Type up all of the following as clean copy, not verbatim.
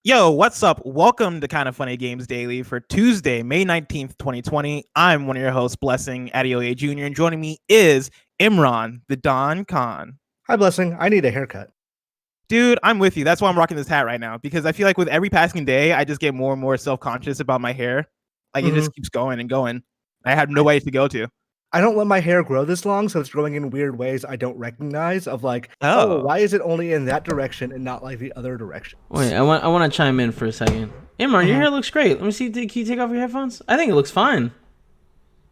Yo, what's up? Welcome to Kind of Funny Games Daily for Tuesday, May 19th, 2020. I'm one of your hosts, Blessing Adeoye Jr., and joining me is Imran, the Don Khan. Hi, Blessing. I need a haircut. Dude, I'm with you. That's why I'm rocking this hat right now, because I feel like with every passing day, I just get more and more self-conscious about my hair. Like, it just keeps going and going. I have no way to go to. I don't let my hair grow this long, so it's growing in weird ways I don't recognize. Of like, Oh, why is it only in that direction and not like the other direction? Wait, I want to chime in for a second. Imran, your hair looks great. Let me see. Can you take off your headphones? I think it looks fine.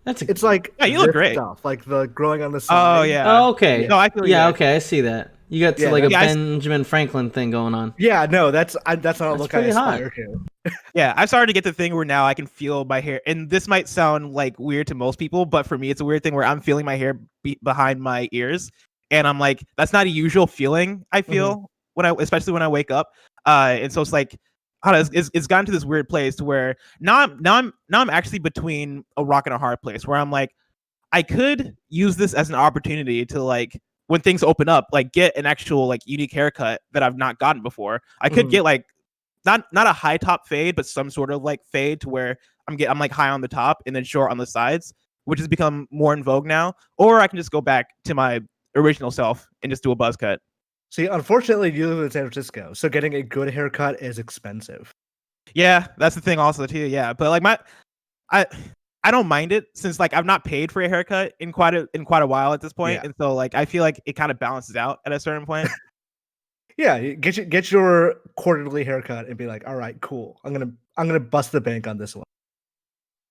It's like yeah, you look great. Stuff, like the growing on the side. Oh yeah. Oh, okay. No, I feel yeah. Okay, I see that. You got a Benjamin Franklin thing going on. Yeah, no, that's not a look I aspire to. Yeah, I've started to get the thing where now I can feel my hair, and this might sound like weird to most people, but for me, it's a weird thing where I'm feeling my hair behind my ears, and I'm like, that's not a usual feeling I feel especially when I wake up, and so it's like, it's gotten to this weird place to where now I'm actually between a rock and a hard place where I'm like, I could use this as an opportunity to like, when things open up, like get an actual like unique haircut that I've not gotten before. I could get like not a high top fade, but some sort of like fade to where I'm like high on the top and then short on the sides, which has become more in vogue now. Or I can just go back to my original self and just do a buzz cut. See, unfortunately, you live in San Francisco, so getting a good haircut is expensive. Yeah, that's the thing also too. Yeah, but like I don't mind it since like I've not paid for a haircut in quite a while at this point, and so like I feel like it kind of balances out at a certain point. Yeah, get your quarterly haircut and be like, all right, cool. I'm gonna bust the bank on this one.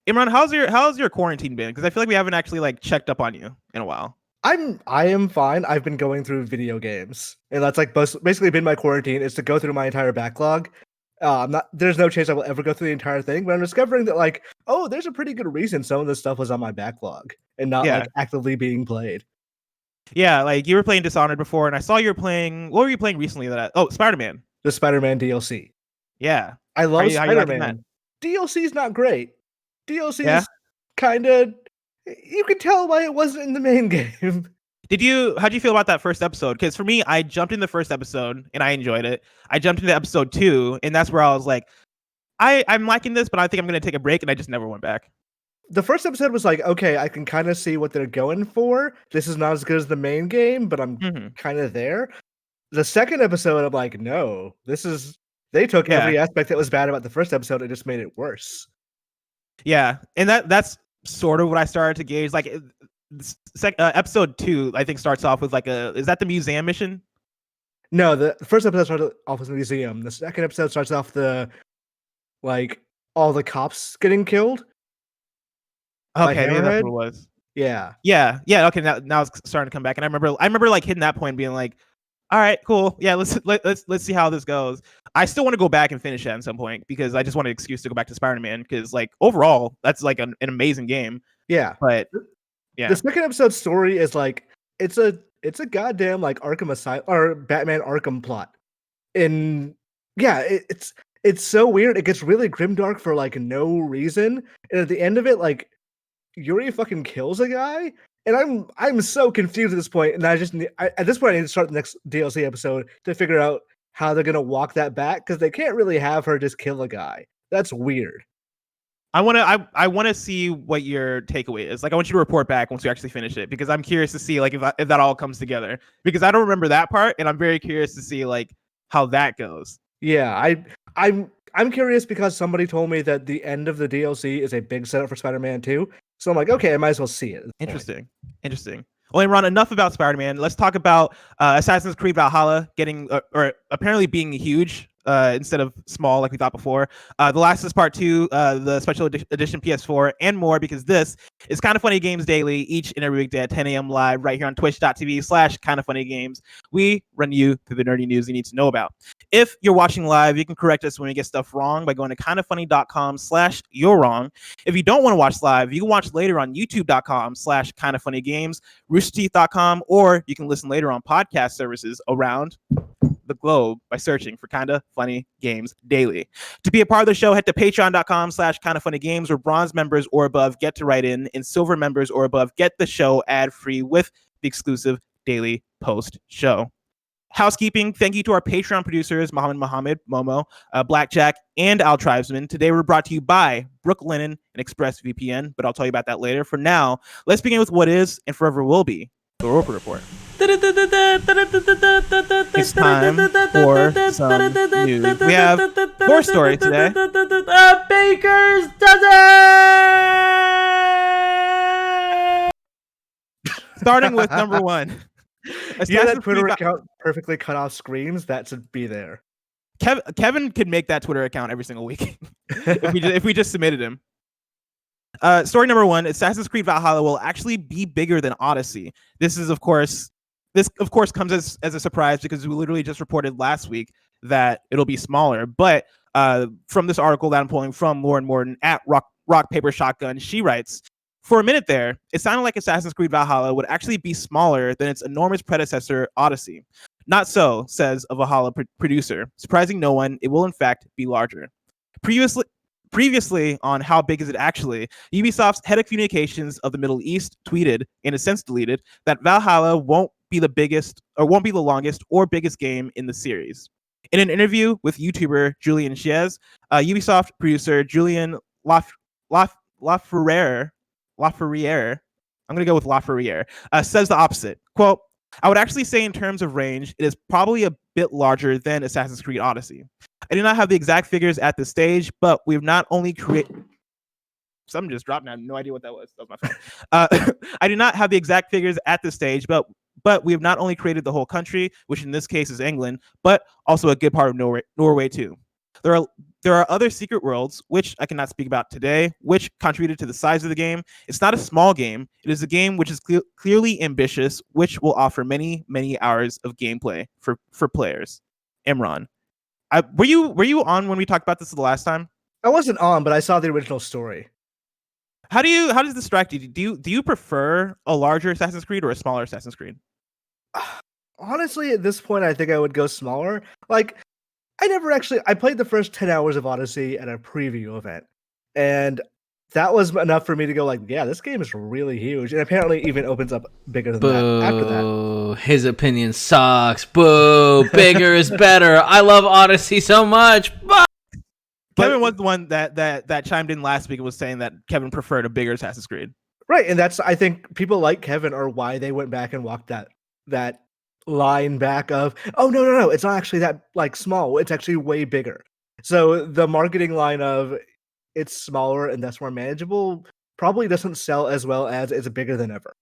Imran, how's your quarantine been? Because I feel like we haven't actually like checked up on you in a while. I am fine. I've been going through video games, and that's like basically been my quarantine, is to go through my entire backlog. There's no chance I will ever go through the entire thing, but I'm discovering that like, there's a pretty good reason some of this stuff was on my backlog and not like actively being played. Yeah, like you were playing Dishonored before, and I saw you were playing. What were you playing recently? Spider-Man. The Spider-Man DLC. Yeah, I love Spider-Man. DLC's not great. DLC is kind of. You can tell why it wasn't in the main game. How'd you feel about that first episode? Because for me, I jumped in the first episode and I enjoyed it. I jumped into episode 2, and that's where I was like, I'm liking this, but I think I'm gonna take a break, and I just never went back. The first episode was like, okay, I can kind of see what they're going for. This is not as good as the main game, but I'm kind of there. The second episode, I'm like, no, they took every aspect that was bad about the first episode and just made it worse. Yeah, and that's sort of what I started to gauge. Like, episode 2, I think, starts off with like is that the museum mission? No, the first episode starts off with the museum. The second episode starts off like all the cops getting killed. Okay, maybe that's what it was. Yeah. Okay, now it's starting to come back, and I remember like hitting that point and being like, all right, cool. Yeah, let's see how this goes. I still want to go back and finish that at some point because I just want an excuse to go back to Spider-Man because like overall that's like an amazing game. Yeah, but yeah, the second episode's story is like it's a goddamn like Arkham Asylum or Batman Arkham plot, and yeah, it's so weird. It gets really grimdark for like no reason, and at the end of it, like Yuri fucking kills a guy. And I'm so confused at this point, and at this point I need to start the next DLC episode to figure out how they're gonna walk that back because they can't really have her just kill a guy. That's weird. I want to see what your takeaway is. Like, I want you to report back once you actually finish it because I'm curious to see like if that all comes together because I don't remember that part, and I'm very curious to see like how that goes. Yeah, I'm curious because somebody told me that the end of the DLC is a big setup for Spider-Man 2. So I'm like, okay, I might as well see it. Interesting. Well, Imran, enough about Spider-Man. Let's talk about Assassin's Creed Valhalla getting or apparently being huge instead of small like we thought before. The Last of Us Part 2, the Special Edition PS4, and more, because this is Kind of Funny Games Daily each and every weekday at 10 a.m. live right here on twitch.tv/kindoffunnygames. We run you through the nerdy news you need to know about. If you're watching live, you can correct us when we get stuff wrong by going to kindoffunny.com/you're wrong. If you don't want to watch live, you can watch later on youtube.com/kindoffunnygames, roosterteeth.com, or you can listen later on podcast services around the globe by searching for Kinda Funny Games Daily. To be a part of the show, head to patreon.com/kindoffunnygames, where bronze members or above get to write in, and silver members or above get the show ad-free with the exclusive daily post show. Housekeeping, thank you to our Patreon producers, Mohammed, Momo, Blackjack, and Al Tribesman. Today we're brought to you by Brooklinen and ExpressVPN, but I'll tell you about that later. For now, let's begin with what is and forever will be the Roper Report. It's time for some news. We have 4 stories today. Baker's dozen! Starting with number 1. Yeah, that Twitter account perfectly cut off screams. That should be there. Kevin could make that Twitter account every single week if we just submitted him. Story number 1: Assassin's Creed Valhalla will actually be bigger than Odyssey. This of course comes as a surprise because we literally just reported last week that it'll be smaller. But from this article that I'm pulling from Lauren Morton at RockPaperShotgun, she writes, for a minute there, it sounded like Assassin's Creed Valhalla would actually be smaller than its enormous predecessor, Odyssey. Not so, says a Valhalla producer. Surprising no one, it will in fact be larger. Previously on How Big Is It Actually, Ubisoft's head of communications of the Middle East tweeted, in a sense deleted, that Valhalla won't be the longest or biggest game in the series. In an interview with YouTuber Julian Chiez, Ubisoft producer Julian Laferriere, I'm going to go with Laferriere, says the opposite. Quote, I would actually say in terms of range, it is probably a bit larger than Assassin's Creed Odyssey. I do not have the exact figures at this stage, but we've not only created... Something just dropped and I have no idea what that was. That was my phone. I do not have the exact figures at this stage, but we have not only created the whole country, which in this case is England, but also a good part of Norway too. There are other secret worlds, which I cannot speak about today, which contributed to the size of the game. It's not a small game. It is a game which is clearly ambitious, which will offer many, many hours of gameplay for players. Imran, were you on when we talked about this the last time? I wasn't on, but I saw the original story. How does this strike you? Do you prefer a larger Assassin's Creed or a smaller Assassin's Creed? Honestly, at this point, I think I would go smaller. Like, I played the first 10 hours of Odyssey at a preview event, and that was enough for me to go like, yeah, this game is really huge, and apparently even opens up bigger than that after that. His opinion sucks. Boo, bigger is better. I love Odyssey so much. Kevin was the one that chimed in last week and was saying that Kevin preferred a bigger Assassin's Creed. Right, and I think people like Kevin are why they went back and walked that line back of, oh no, it's not actually that like small, it's actually way bigger. So the marketing line of it's smaller and that's more manageable probably doesn't sell as well as it's bigger than ever.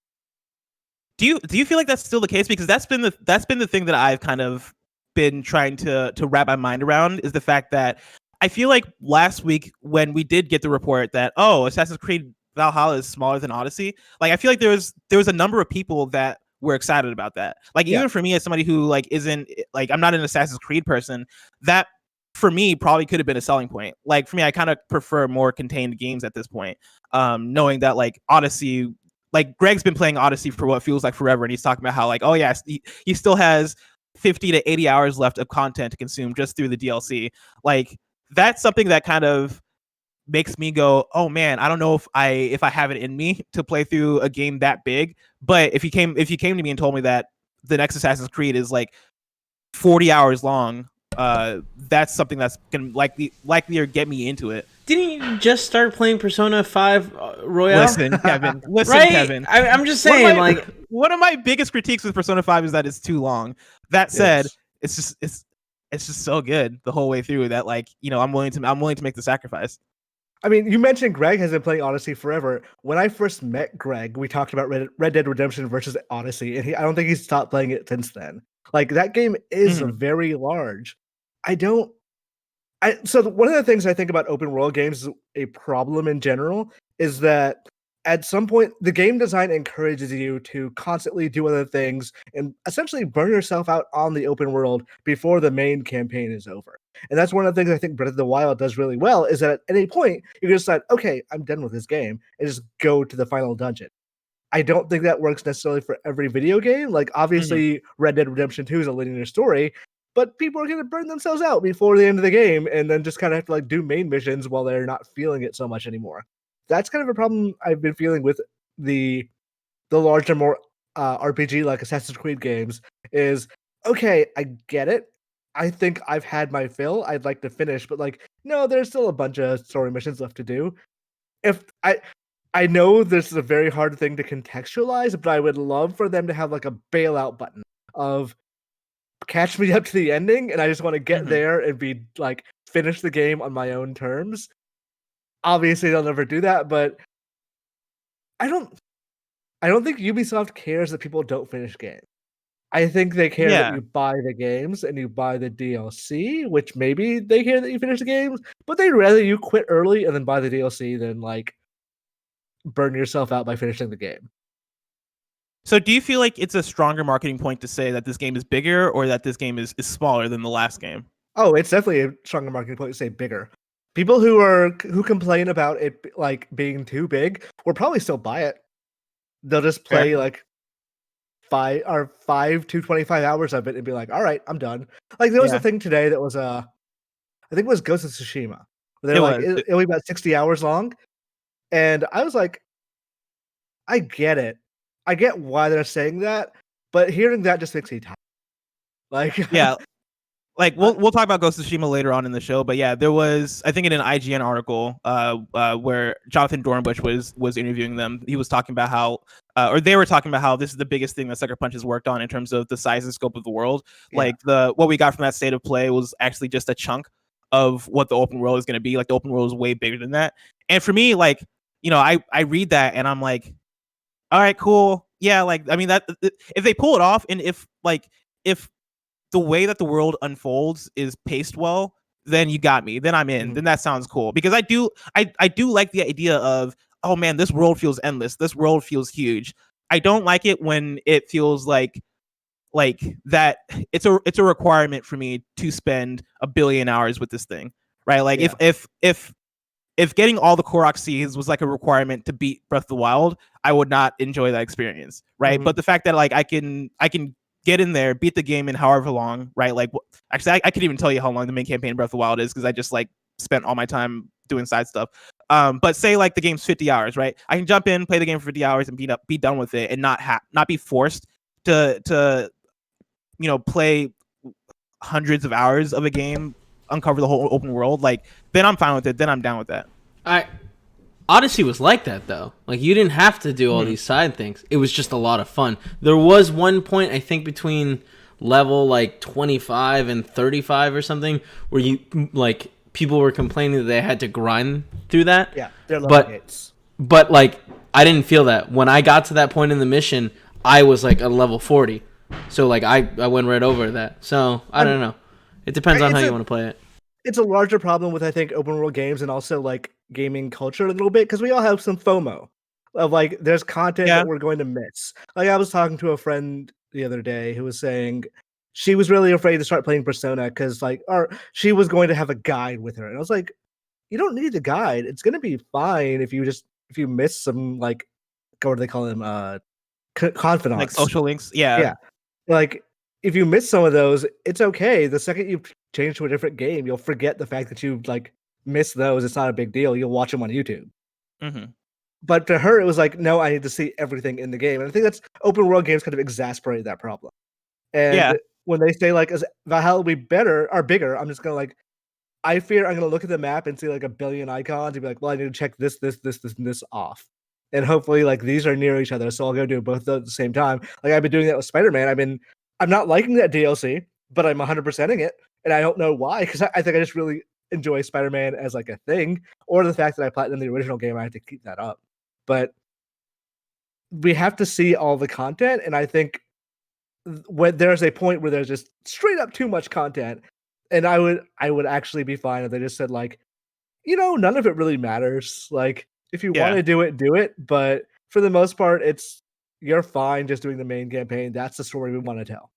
Do you feel like that's still the case? Because that's been the thing that I've kind of been trying to wrap my mind around, is the fact that I feel like last week when we did get the report that, oh, Assassin's Creed Valhalla is smaller than Odyssey, like I feel like there was a number of people that were excited about that. Like, even for me as somebody who like isn't like, I'm not an Assassin's Creed person, that for me probably could have been a selling point. Like for me, I kind of prefer more contained games at this point. Knowing that like Odyssey, like Greg's been playing Odyssey for what feels like forever, and he's talking about how like, oh yes, he still has 50 to 80 hours left of content to consume just through the DLC. Like that's something that kind of makes me go, oh man, I don't know if I have it in me to play through a game that big. But if you came to me and told me that the next Assassin's Creed is like 40 hours long, that's something that's gonna likely get me into it. Didn't you just start playing Persona 5 Royale? Listen, Kevin. Right? Kevin. I'm just saying, one of my biggest critiques with Persona 5 is that it's too long. That said, it's just so good the whole way through that, like, you know, I'm willing to make the sacrifice. I mean, you mentioned Greg has been playing Odyssey forever. When I first met Greg, we talked about Red Dead Redemption versus Odyssey, and I don't think he's stopped playing it since then. Like, that game is very large. So one of the things I think about open world games is a problem in general is that at some point, the game design encourages you to constantly do other things and essentially burn yourself out on the open world before the main campaign is over. And that's one of the things I think Breath of the Wild does really well, is that at any point, you can decide, okay, I'm done with this game, and just go to the final dungeon. I don't think that works necessarily for every video game. Like, obviously, Red Dead Redemption 2 is a linear story, but people are going to burn themselves out before the end of the game and then just kind of have to like do main missions while they're not feeling it so much anymore. That's kind of a problem I've been feeling with the larger, more RPG like Assassin's Creed games, is okay, I get it. I think I've had my fill. I'd like to finish, but like, no, there's still a bunch of story missions left to do. If I know this is a very hard thing to contextualize, but I would love for them to have like a bailout button of catch me up to the ending, and I just want to get there and be like finish the game on my own terms. Obviously, they'll never do that, but I don't think Ubisoft cares that people don't finish games. I think they care that you buy the games and you buy the DLC, which maybe they care that you finish the games, but they'd rather you quit early and then buy the DLC than like burn yourself out by finishing the game. So do you feel like it's a stronger marketing point to say that this game is bigger or that this game is smaller than the last game? Oh, it's definitely a stronger marketing point to say bigger. People who complain about it like being too big will probably still buy it. They'll just play like 5 to 25 hours of it and be like, all right, I'm done. Like there was a thing today that was I think it was Ghost of Tsushima. They're like it was about 60 hours long. And I was like, I get it. I get why they're saying that, but hearing that just makes me tired. Like yeah. Like we'll talk about Ghost of Tsushima later on in the show, but yeah, there was I think in an IGN article where Jonathan Dornbush was interviewing them. He was talking about how or they were talking about how this is the biggest thing that Sucker Punch has worked on in terms of the size and scope of the world. Yeah. Like what we got from that state of play was actually just a chunk of what the open world is going to be. Like the open world is way bigger than that. And for me, like, you know, I read that and I'm like, all right, cool. Yeah, like I mean that if they pull it off and if the way that the world unfolds is paced well, then you got me. Then I'm in. Then that sounds cool. Because I do like the idea of, oh man, this world feels endless. This world feels huge. I don't like it when it feels like that it's a requirement for me to spend 1 billion hours with this thing. Right? Like if getting all the Korok seeds was like a requirement to beat Breath of the Wild, I would not enjoy that experience. Right? But the fact that like I can get in there, beat the game in however long, right? Like, actually, I could even tell you how long the main campaign Breath of the Wild is because I just like spent all my time doing side stuff. But say like the game's 50 hours, right? I can jump in, play the game for 50 hours, and be done with it, and not be forced to play hundreds of hours of a game, uncover the whole open world. Like, then I'm fine with it. Then I'm down with that. Odyssey was like that though. Like you didn't have to do all these side things. It was just a lot of fun. There was one point I think between level like 25 and 35 or something where you like people were complaining that they had to grind through that. Yeah, they're level gates. But like I didn't feel that. When I got to that point in the mission, I was like at level 40. So like I went right over that. So I don't know. It depends on how you want to play it. It's a larger problem with I think open world games and also like gaming culture a little bit because we all have some FOMO of like there's content that we're going to miss. Like I was talking to a friend the other day who was saying she was really afraid to start playing Persona because she was going to have a guide with her, and I was like, you don't need the guide. It's going to be fine if you miss some like what do they call them confidants, like social links. Yeah. Like if you miss some of those, it's okay. The second you change to a different game, you'll forget the fact that you like missed those. It's not a big deal. You'll watch them on YouTube. But to her, it was like, no, I need to see everything in the game. And I think that's open world games kind of exasperate that problem. And when they say like, Valhalla will be better or bigger, I'm just gonna like, I fear I'm gonna look at the map and see like 1 billion icons and be like, well, I need to check this, and this off. And hopefully like these are near each other, so I'll go do both at the same time. Like I've been doing that with Spider-Man. I'm not liking that DLC, but I'm 100%ing it, and I don't know why because I think I just really enjoy Spider-Man as like a thing, or the fact that I platinumed the original game. I have to keep that up, but we have to see all the content, and I think when there's a point where there's just straight up too much content, and I would actually be fine if they just said like, none of it really matters. Like if you want to do it, but for the most part, you're fine just doing the main campaign. That's the story we want to tell.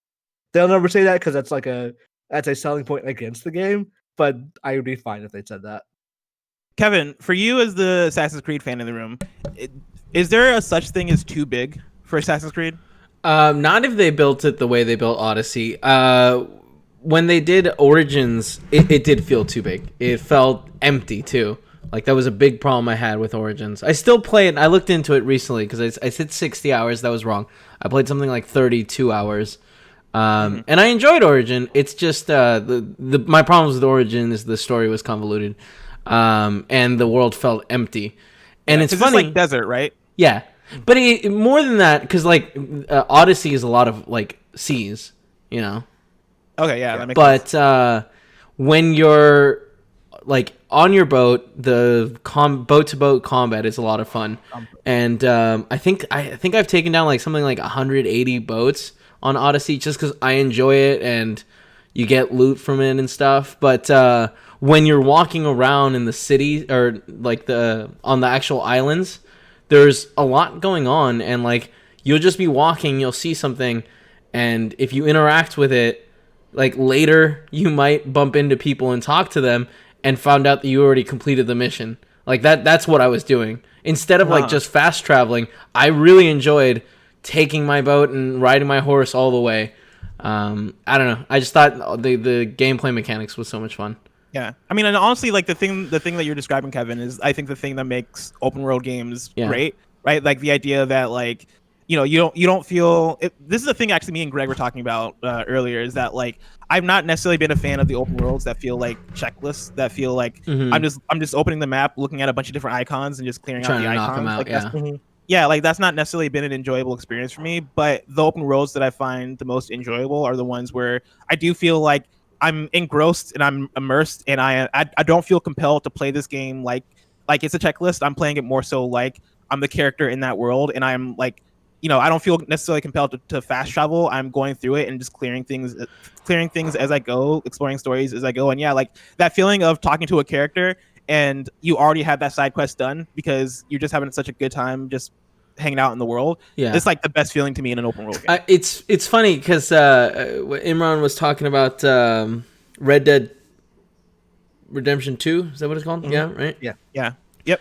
They'll never say that because that's a selling point against the game, but I would be fine if they said that. Kevin, for you as the Assassin's Creed fan in the room, is there a such thing as too big for Assassin's Creed? Not if they built it the way they built Odyssey. When they did Origins, it did feel too big. It felt empty too. Like that was a big problem I had with Origins. I still play it. I looked into it recently because I said 60 hours. That was wrong. I played something like 32 hours. And I enjoyed Origin. It's just my problems with Origin is the story was convoluted, and the world felt empty. And it's funny, it's like desert, right? yeah. But more than that, because like Odyssey is a lot of like seas, you know. Okay, yeah, that makes sense. But when you're like on your boat, the boat to boat combat is a lot of fun. And I think I've taken down like something like 180 boats on Odyssey just because I enjoy it and you get loot from it and stuff. But when you're walking around in the city or like on the actual islands, there's a lot going on, and like you'll just be walking, you'll see something, and if you interact with it, like later you might bump into people and talk to them and found out that you already completed the mission. Like that's what I was doing. Instead of like just fast traveling, I really enjoyed taking my boat and riding my horse all the way. I don't know. I just thought the gameplay mechanics was so much fun. Yeah, I mean, and honestly, like the thing that you're describing, Kevin, is I think the thing that makes open world games great, right? Like the idea that like, you know, you don't feel this is the thing actually me and Greg were talking about earlier, is that like I've not necessarily been a fan of the open worlds that feel like checklists, that feel like I'm just opening the map, looking at a bunch of different icons and just clearing out the icons. Knock them out, like, yeah, like that's not necessarily been an enjoyable experience for me. But the open worlds that I find the most enjoyable are the ones where I do feel like I'm engrossed and I'm immersed, and I don't feel compelled to play this game like it's a checklist. I'm playing it more so like I'm the character in that world, and I'm like, you know, I don't feel necessarily compelled to fast travel. I'm going through it and just clearing things as I go, exploring stories as I go. And yeah, like that feeling of talking to a character and you already have that side quest done because you're just having such a good time just hanging out in the world. Yeah, it's like the best feeling to me in an open world game. It's funny because Imran was talking about Red Dead Redemption 2. Is that what it's called? Yeah, right. Yeah. Yep.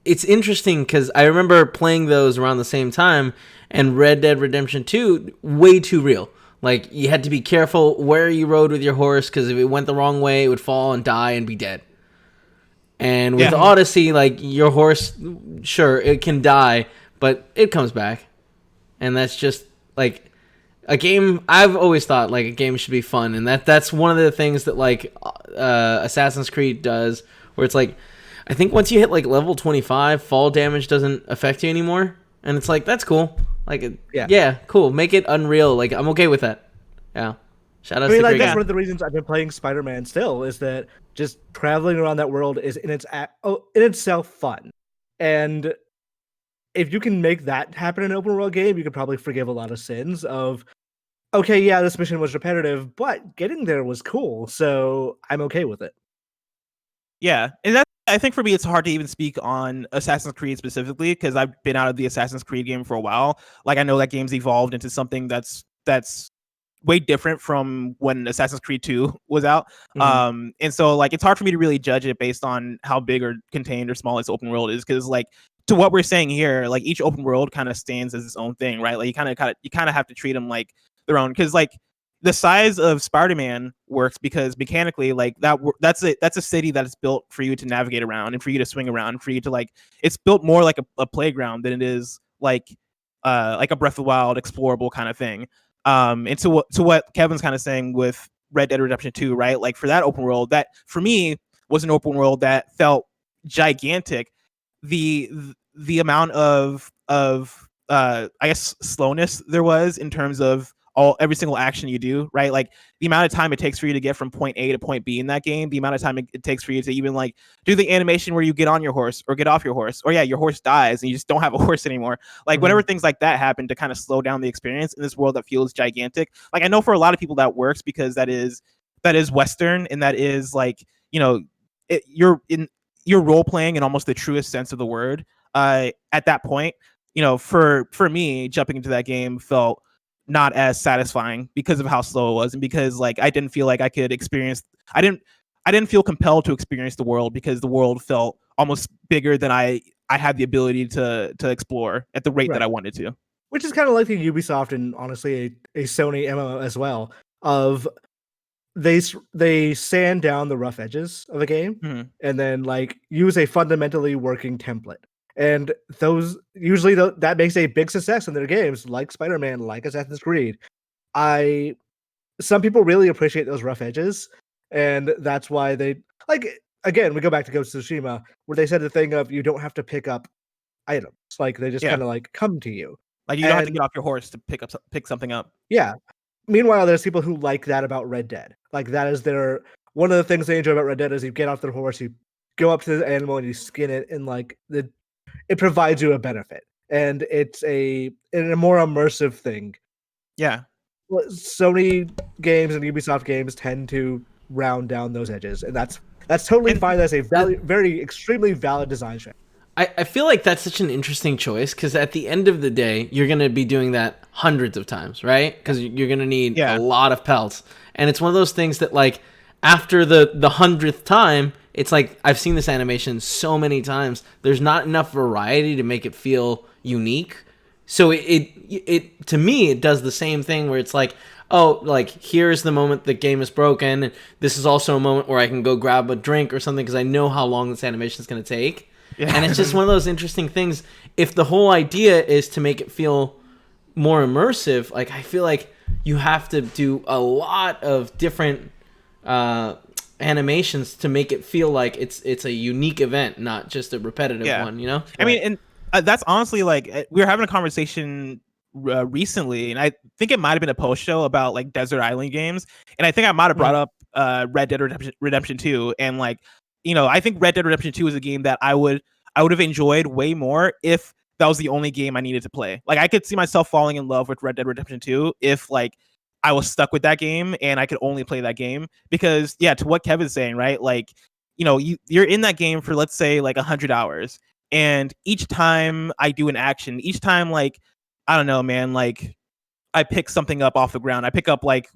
It's interesting because I remember playing those around the same time, and Red Dead Redemption 2 way too real. Like you had to be careful where you rode with your horse because if it went the wrong way, it would fall and die and be dead. And with Odyssey, like your horse, sure, it can die, but it comes back. And that's just like a game. I've always thought like a game should be fun. And that's one of the things that like Assassin's Creed does, where it's like, I think once you hit like level 25, fall damage doesn't affect you anymore. And it's like, that's cool. Like, yeah, cool. Make it unreal. Like, I'm okay with that. Yeah. Shout out to like that's one of the reasons I've been playing Spider-Man still, is that just traveling around that world is in itself fun. And if you can make that happen in an open world game, you could probably forgive a lot of sins of, okay, yeah, this mission was repetitive, but getting there was cool, so I'm okay with it. Yeah, and that's, I think for me, it's hard to even speak on Assassin's Creed specifically because I've been out of the Assassin's Creed game for a while. Like I know that game's evolved into something that's way different from when Assassin's Creed 2 was out. And so like it's hard for me to really judge it based on how big or contained or small its open world is, because like to what we're saying here, like each open world kind of stands as its own thing, right? Like you kind of have to treat them like their own, because like the size of Spider-Man works because mechanically, like that's a city that is built for you to navigate around and for you to swing around, for you to like, it's built more like a playground than it is like a Breath of the Wild explorable kind of thing. And to what Kevin's kind of saying with Red Dead Redemption 2, right? Like for that open world, that for me was an open world that felt gigantic. The amount of I guess slowness there was in terms of every single action you do, right? Like the amount of time it takes for you to get from point A to point B in that game, the amount of time it takes for you to even like do the animation where you get on your horse or get off your horse, or your horse dies and you just don't have a horse anymore. Like whenever things like that happen to kind of slow down the experience in this world that feels gigantic. Like I know for a lot of people that works because that is Western, and that is like, you know, you're role playing in almost the truest sense of the word. At that point, you know, for me, jumping into that game felt not as satisfying because of how slow it was, and because like I didn't feel like I could experience. I didn't feel compelled to experience the world because the world felt almost bigger than I had the ability to explore at the rate that I wanted to. Which is kind of like the Ubisoft and honestly a Sony MMO as well. Of they sand down the rough edges of a game and then like use a fundamentally working template. And those usually that makes a big success in their games, like Spider-Man, like Assassin's Creed. Some people really appreciate those rough edges, and that's why they like. Again, we go back to Ghost of Tsushima, where they said the thing of you don't have to pick up items, like they just Yeah. kind of like come to you. Like you don't have to get off your horse to pick something up. Yeah. Meanwhile, there's people who like that about Red Dead. Like that is one of the things they enjoy about Red Dead is you get off their horse, you go up to the animal and you skin it, and like it provides you a benefit, and it's a more immersive thing. Yeah. Sony games and Ubisoft games tend to round down those edges, and that's totally fine. That's a very extremely valid design strategy. I feel like that's such an interesting choice because at the end of the day, you're going to be doing that hundreds of times, right? Because you're going to need a lot of pelts. And it's one of those things that, like, after the 100th time, it's like, I've seen this animation so many times. There's not enough variety to make it feel unique. So it to me, it does the same thing where it's like, oh, like, here's the moment the game is broken. And this is also a moment where I can go grab a drink or something because I know how long this animation is going to take. Yeah. And it's just one of those interesting things. If the whole idea is to make it feel more immersive, like I feel like you have to do a lot of different animations to make it feel like it's a unique event, not just a repetitive one, you know? I mean, and that's honestly like we were having a conversation recently, and I think it might have been a post show about like desert island games, and I think I might have brought up Red Dead Redemption 2, and like, you know, I think Red Dead Redemption 2 is a game that I would have enjoyed way more if that was the only game I needed to play. Like I could see myself falling in love with Red Dead Redemption 2 if like I was stuck with that game and I could only play that game, because to what Kevin's saying, right? Like, you know, you're in that game for, let's say, like 100 hours, and each time I do an action, each time, like, I don't know, man, like I pick something up off the ground, I pick up like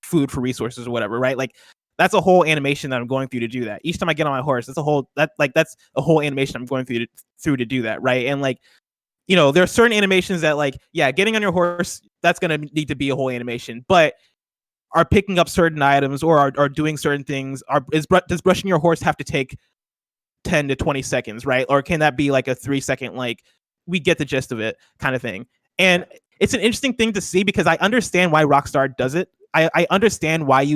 food for resources or whatever, right? Like that's a whole animation that I'm going through to do that. Each time I get on my horse, that's a whole animation I'm going through to do that, right? And like, you know, there are certain animations that, like, getting on your horse, that's gonna need to be a whole animation. But are picking up certain items or are doing certain things, does brushing your horse have to take 10 to 20 seconds, right? Or can that be like a 3-second, like, we get the gist of it kind of thing? And it's an interesting thing to see because I understand why Rockstar does it. I understand why they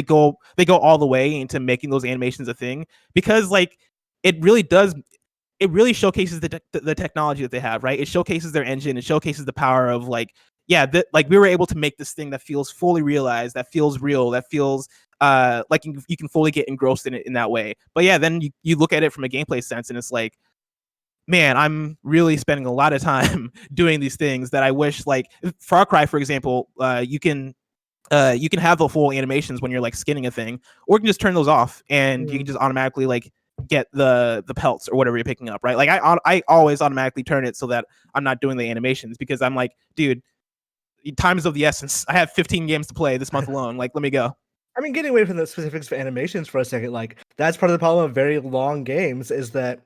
go all the way into making those animations a thing, because like it really showcases the technology that they have, right? It showcases their engine, it showcases the power of like, like we were able to make this thing that feels fully realized, that feels real, that feels like you can fully get engrossed in it in that way. But then you look at it from a gameplay sense and it's like, man, I'm really spending a lot of time doing these things that I wish, like Far Cry, for example, you can have the full animations when you're like skinning a thing, or you can just turn those off and you can just automatically like get the pelts or whatever you're picking up, right? Like I always automatically turn it so that I'm not doing the animations, because I'm like, dude, time is of the essence. I have 15 games to play this month alone. Like, let me go. I mean, getting away from the specifics of animations for a second, like that's part of the problem of very long games, is that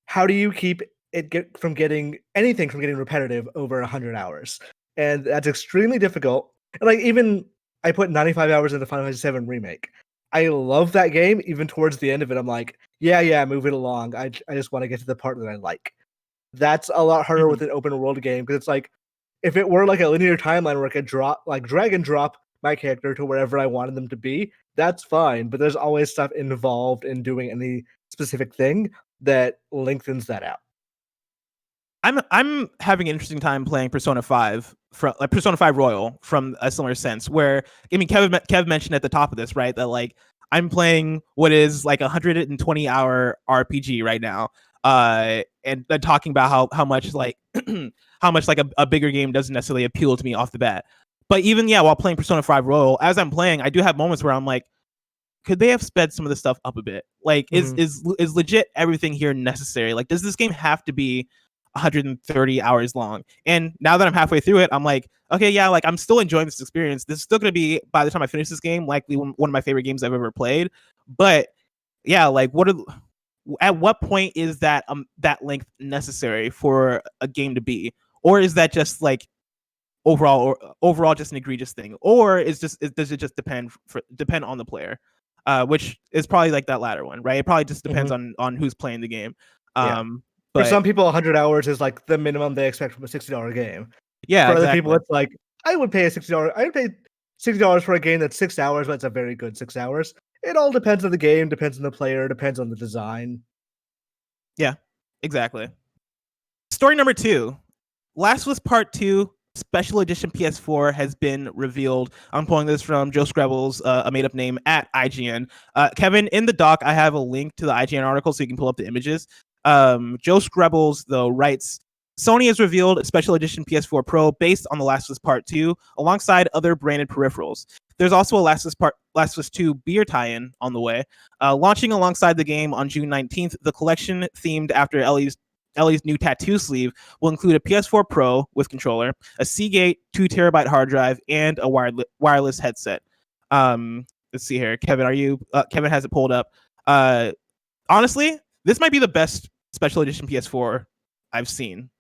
how do you keep it from getting repetitive over 100 hours? And that's extremely difficult. And like, even I put 95 hours into Final Fantasy VII Remake. I love that game. Even towards the end of it, I'm like, move it along. I just want to get to the part that I like. That's a lot harder with an open world game, because it's like, if it were like a linear timeline where I could drag and drop my character to wherever I wanted them to be, that's fine. But there's always stuff involved in doing any specific thing that lengthens that out. I'm having an interesting time playing Persona 5 from Persona 5 Royal from a similar sense, where, I mean, Kev mentioned at the top of this, right, that like I'm playing what is like 120-hour RPG right now, and talking about how much like how much like a bigger game doesn't necessarily appeal to me off the bat. But even while playing Persona 5 Royal, as I'm playing, I do have moments where I'm like, could they have sped some of this stuff up a bit? Like, is legit everything here necessary? Like, does this game have to be 130 hours long? And now that I'm halfway through it, I'm like, okay, like I'm still enjoying this experience. This is still going to be, by the time I finish this game, likely one of my favorite games I've ever played. But like, at what point is that length necessary for a game to be? Or is that just like overall just an egregious thing? Or does it just depend on the player? which is probably like that latter one, right? It probably just depends on who's playing the game. Yeah. But for some people, 100 hours is like the minimum they expect from a $60 game. Yeah, for other exactly. people, it's like I would pay $60 for a game that's 6 hours, but it's a very good 6 hours. It all depends on the game, depends on the player, depends on the design. Yeah, exactly. Story number 2. Last of Us Part 2 Special Edition PS4 has been revealed. I'm pulling this from Joe Skrebels, a made-up name at IGN. Kevin, in the doc, I have a link to the IGN article so you can pull up the images. Joe Skrebels, though, writes, Sony has revealed a Special Edition PS4 Pro based on The Last of Us Part 2, alongside other branded peripherals. There's also a Last of Us 2 beer tie-in on the way. Launching alongside the game on June 19th, the collection themed after Ellie's new tattoo sleeve will include a PS4 Pro with controller, a Seagate 2TB hard drive, and a wireless headset. Let's see here, Kevin. Kevin has it pulled up. Honestly, this might be the best Special Edition PS4 I've seen.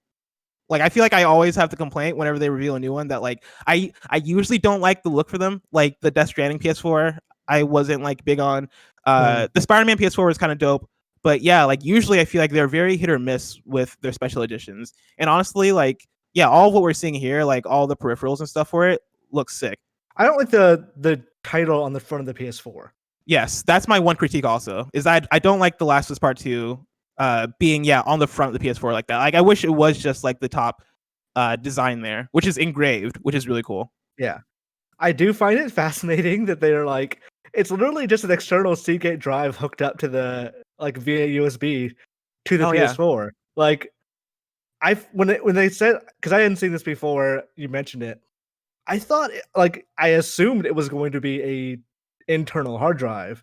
Like, I feel like I always have the complaint whenever they reveal a new one that like I usually don't like the look for them. Like the Death Stranding PS4, I wasn't like big on. The Spider-Man PS4 was kind of dope. But yeah, like usually I feel like they're very hit or miss with their special editions. And honestly, like, yeah, all of what we're seeing here, like all the peripherals and stuff for it, looks sick. I don't like the title on the front of the PS4. Yes, that's my one critique also, is I don't like The Last of Us Part 2 being on the front of the PS4 like that. Like I wish it was just like the top design there, which is engraved, which is really cool. Yeah. I do find it fascinating that they're like, it's literally just an external Seagate drive hooked up to the like via USB to the PS4. Yeah. Like when they said, because I hadn't seen this before you mentioned it, I thought I assumed it was going to be a internal hard drive,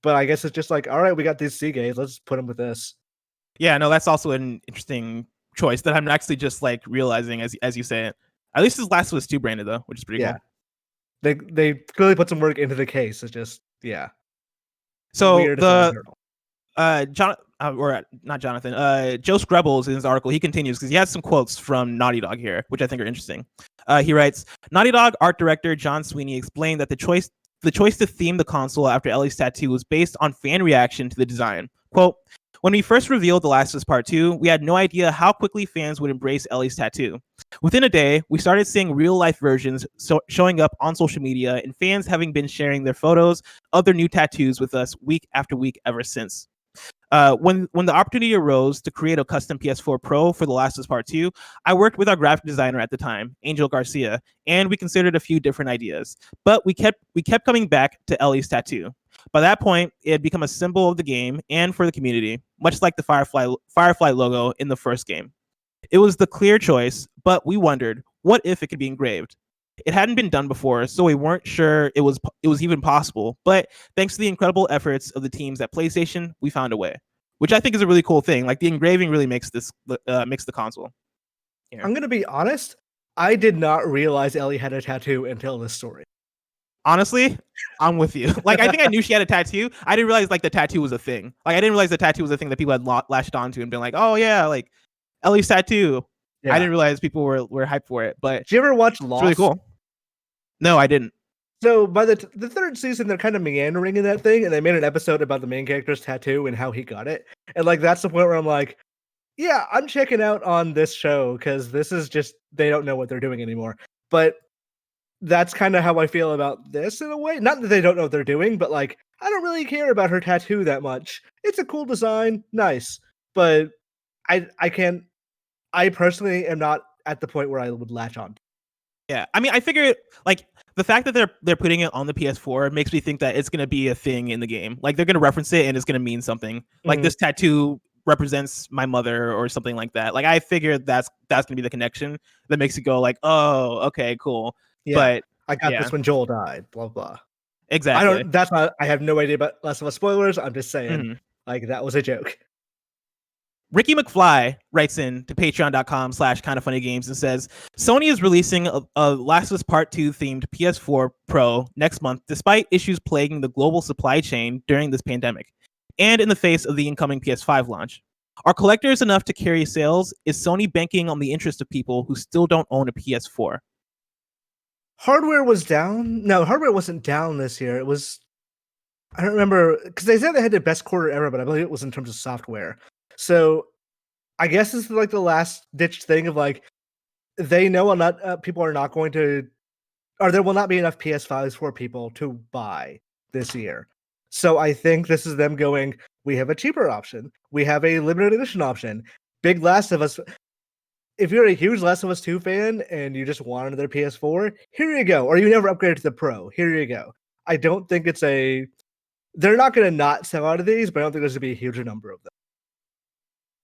but I guess it's just like, all right, we got these Seagates, let's put them with this. Yeah, no, that's also an interesting choice that I'm actually just like realizing as you say it. At least this Last of Us 2 branded though, which is pretty cool. They clearly put some work into the case. It's just So weird. Joe Skrebels in his article, he continues because he has some quotes from Naughty Dog here, which I think are interesting. He writes, Naughty Dog art director John Sweeney explained that the choice to theme the console after Ellie's tattoo was based on fan reaction to the design. Quote, when we first revealed The Last of Us Part 2, we had no idea how quickly fans would embrace Ellie's tattoo. Within a day, we started seeing real-life versions showing up on social media, and fans having been sharing their photos of their new tattoos with us week after week ever since. When the opportunity arose to create a custom PS4 Pro for The Last of Us Part 2, I worked with our graphic designer at the time, Angel Garcia, and we considered a few different ideas. But we kept coming back to Ellie's tattoo. By that point, it had become a symbol of the game and for the community, much like the Firefly logo in the first game. It was the clear choice, but we wondered, what if it could be engraved? It hadn't been done before, so we weren't sure it was even possible. But thanks to the incredible efforts of the teams at PlayStation, we found a way, which I think is a really cool thing. Like the engraving really makes the console. Here. I'm gonna be honest. I did not realize Ellie had a tattoo until this story. Honestly, I'm with you. Like, I think I knew she had a tattoo. I didn't realize like the tattoo was a thing. Like, I didn't realize the tattoo was a thing that people had latched onto and been like, oh yeah, like Ellie's tattoo. Yeah. I didn't realize people were hyped for it. But did you ever watch Lost? It's really cool. No, I didn't. So by the third season, they're kind of meandering in that thing, and they made an episode about the main character's tattoo and how he got it. And like that's the point where I'm like, yeah, I'm checking out on this show because this is just they don't know what they're doing anymore. But that's kind of how I feel about this in a way. Not that they don't know what they're doing, but like I don't really care about her tattoo that much. It's a cool design, nice, but I personally am not at the point where I would latch on. Yeah, I mean, I figure like the fact that they're putting it on the PS4 makes me think that it's gonna be a thing in the game. Like they're gonna reference it and it's gonna mean something. Like this tattoo represents my mother or something like that. Like I figure that's gonna be the connection that makes it go like, oh, okay, cool. Yeah, but I got this when Joel died. Blah blah. Exactly. I have no idea about Last of Us spoilers. I'm just saying, like that was a joke. Ricky Mcflyy writes in to patreon.com/kindoffunnygames and says, Sony is releasing a Last of Us Part 2 themed PS4 Pro next month, despite issues plaguing the global supply chain during this pandemic, and in the face of the incoming PS5 launch. Are collectors enough to carry sales? Is Sony banking on the interest of people who still don't own a PS4? Hardware was down. No, hardware wasn't down this year. It was I don't remember because they said they had the best quarter ever, but I believe it was in terms of software. So I guess this is like the last ditch thing of like they know people are not going to, or there will not be enough PS5s for people to buy this year. So I think this is them going, we have a cheaper option. We have a limited edition option. Big Last of Us. If you're a huge Last of Us 2 fan and you just want another PS4, here you go. Or you never upgraded to the Pro, here you go. I don't think they're not going to not sell out of these, but I don't think there's going to be a huge number of them.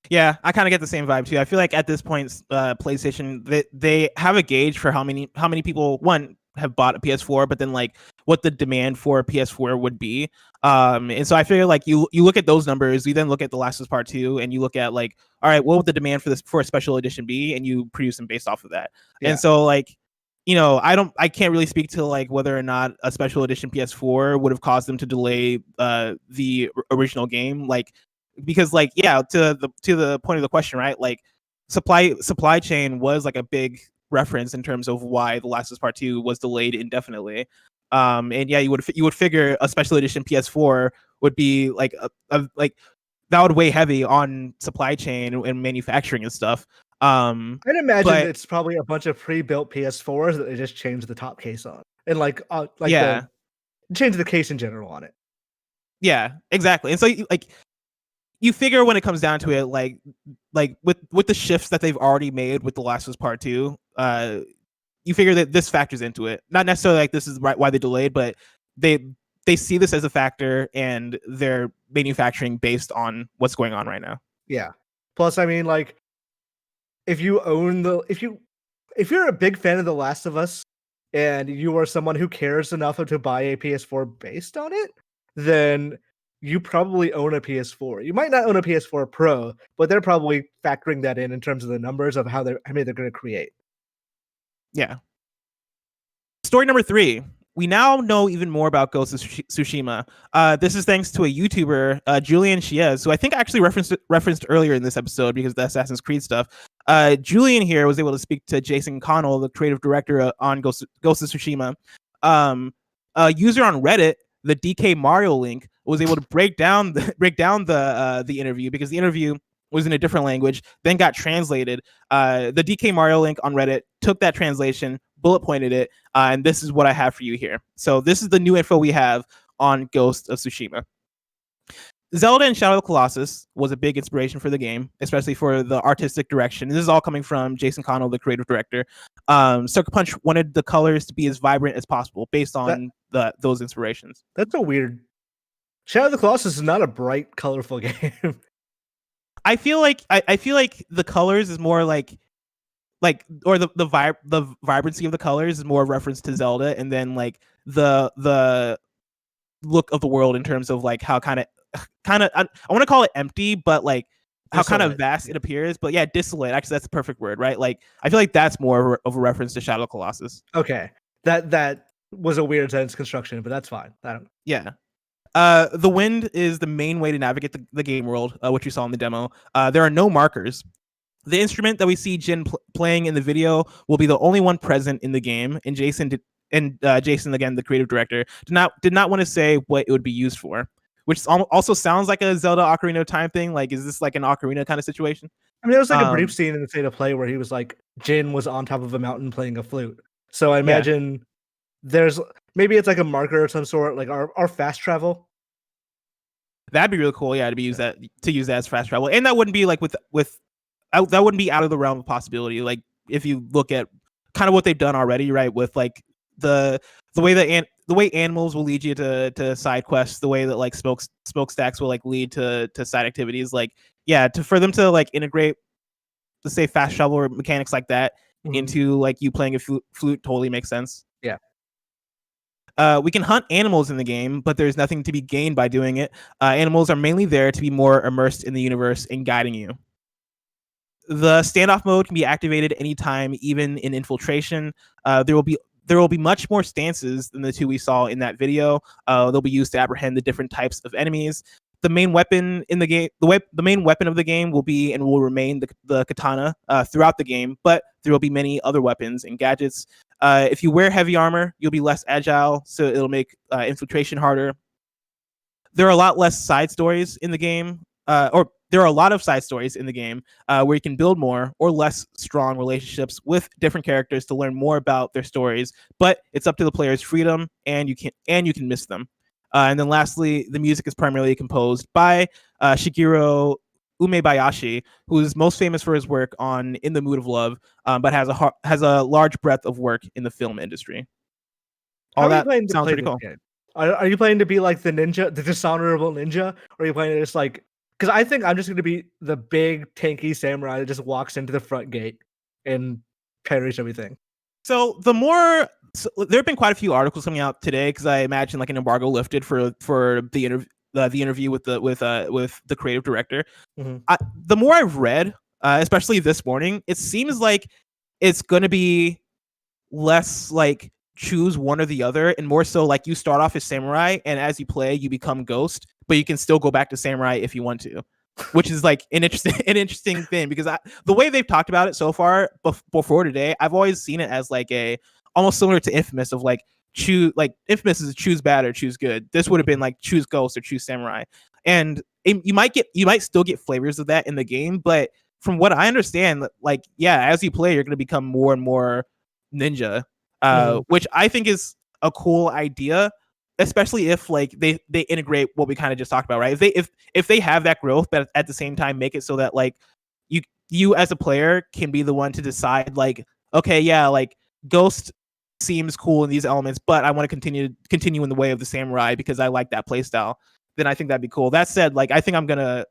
Yeah, I kind of get the same vibe too. I feel like at this point, PlayStation they have a gauge for how many people have bought a PS4, but then like what the demand for a PS4 would be. And so I figure like you look at those numbers, you then look at The Last of Us Part 2, and you look at like, all right, what would the demand for a special edition be, and you produce them based off of that. Yeah. And so like, I can't really speak to like whether or not a special edition PS4 would have caused them to delay the original game, like. Because like, yeah, to the point of the question, right? Like supply chain was like a big reference in terms of why The Last of Us Part 2 was delayed indefinitely. And yeah, you would figure a special edition PS4 would be like like that would weigh heavy on supply chain and manufacturing and stuff. I'd imagine it's probably a bunch of pre-built PS4s that they just changed the top case on, and change the case in general on it. Yeah, exactly. And so you figure when it comes down to it, like with the shifts that they've already made with The Last of Us Part 2, you figure that this factors into it. Not necessarily like this is why they delayed, but they see this as a factor, and they're manufacturing based on what's going on right now. Yeah. Plus, I mean, like, if you're a big fan of The Last of Us and you are someone who cares enough to buy a PS4 based on it, then you probably own a PS4. You might not own a PS4 Pro, but they're probably factoring that in terms of the numbers of how many they're going to create. Yeah. Story number 3. We now know even more about Ghost of Tsushima. This is thanks to a YouTuber, Julian Chiez, who I think actually referenced earlier in this episode because of the Assassin's Creed stuff. Julian here was able to speak to Jason Connell, the creative director on Ghost of Tsushima. A user on Reddit, the DK Mario link, was able to break down the interview, because the interview was in a different language, then got translated. The DK Mario link on Reddit took that translation, bullet pointed it, and this is what I have for you here. So this is the new info we have on Ghost of Tsushima. Zelda and Shadow of the Colossus was a big inspiration for the game, especially for the artistic direction. This is all coming from Jason Connell, the creative director. Sucker Punch wanted the colors to be as vibrant as possible based on those inspirations. That's a weird. Shadow of the Colossus is not a bright, colorful game. I feel like the colors is more or the vibrancy of the colors is more a reference to Zelda, and then like the look of the world in terms of like how kind of I want to call it empty, but like how kind of vast it appears. But yeah, desolate. Actually, that's the perfect word, right? Like I feel like that's more of a reference to Shadow of the Colossus. Okay, that was a weird sentence construction, but that's fine. Yeah. The wind is the main way to navigate the game world, which you saw in the demo. There are no markers. The instrument that we see Jin playing in the video will be the only one present in the game, and Jason, again, the creative director, did not want to say what it would be used for, which also sounds like a Zelda Ocarina of Time thing. Like, is this like an Ocarina kind of situation? I mean, there was like a brief scene in the State of Play where he was like, Jin was on top of a mountain playing a flute. So I imagine maybe it's like a marker of some sort, like our fast travel. That'd be really cool, yeah, to use that as fast travel, and that wouldn't be like that wouldn't be out of the realm of possibility. Like if you look at kind of what they've done already, right, with like the way animals will lead you to side quests, the way that like smokestacks will like lead to side activities, like for them to like integrate, let's say, fast travel or mechanics like that into like you playing a flute totally makes sense. Yeah. We can hunt animals in the game, but there's nothing to be gained by doing it. Animals are mainly there to be more immersed in the universe and guiding you. The standoff mode can be activated anytime, even in infiltration. There will be much more stances than the 2 we saw in that video. They'll be used to apprehend the different types of enemies. The main weapon in the game, the main weapon of the game will be and will remain the katana throughout the game, but there will be many other weapons and gadgets. If you wear heavy armor, you'll be less agile, so it'll make infiltration harder. there are a lot less side stories in the game, or there are a lot of side stories in the game where you can build more or less strong relationships with different characters to learn more about their stories. But it's up to the player's freedom, and you can miss them. And then lastly, the music is primarily composed by Shigeru Umebayashi, who is most famous for his work on In the Mood of Love, but has a large breadth of work in the film industry. All that sounds pretty cool. Game? Are you planning to be like the ninja, the dishonorable ninja, or are you planning to just like? Because I think I'm just going to be the big tanky samurai that just walks into the front gate and parries everything. So there have been quite a few articles coming out today because I imagine like an embargo lifted for the interview with the creative director. Mm-hmm. The more I've read, especially this morning, it seems like it's going to be less like choose one or the other, and more so like you start off as samurai, and as you play, you become ghost, but you can still go back to samurai if you want to, which is like an interesting thing because the way they've talked about it so far before today, I've always seen it as like a almost similar to Infamous of like Infamous is choose bad or choose good. This would have been like choose ghost or choose samurai, and you might still get flavors of that in the game, but from what I understand, like as you play, you're going to become more and more ninja. Which I think is a cool idea, especially if like they integrate what we kind of just talked about, right? If they have that growth, but at the same time make it so that like you as a player can be the one to decide like, okay, like Ghost seems cool in these elements, but I want to continue in the way of the samurai because I like that playstyle. Then I think that'd be cool. That said, like I think I'm gonna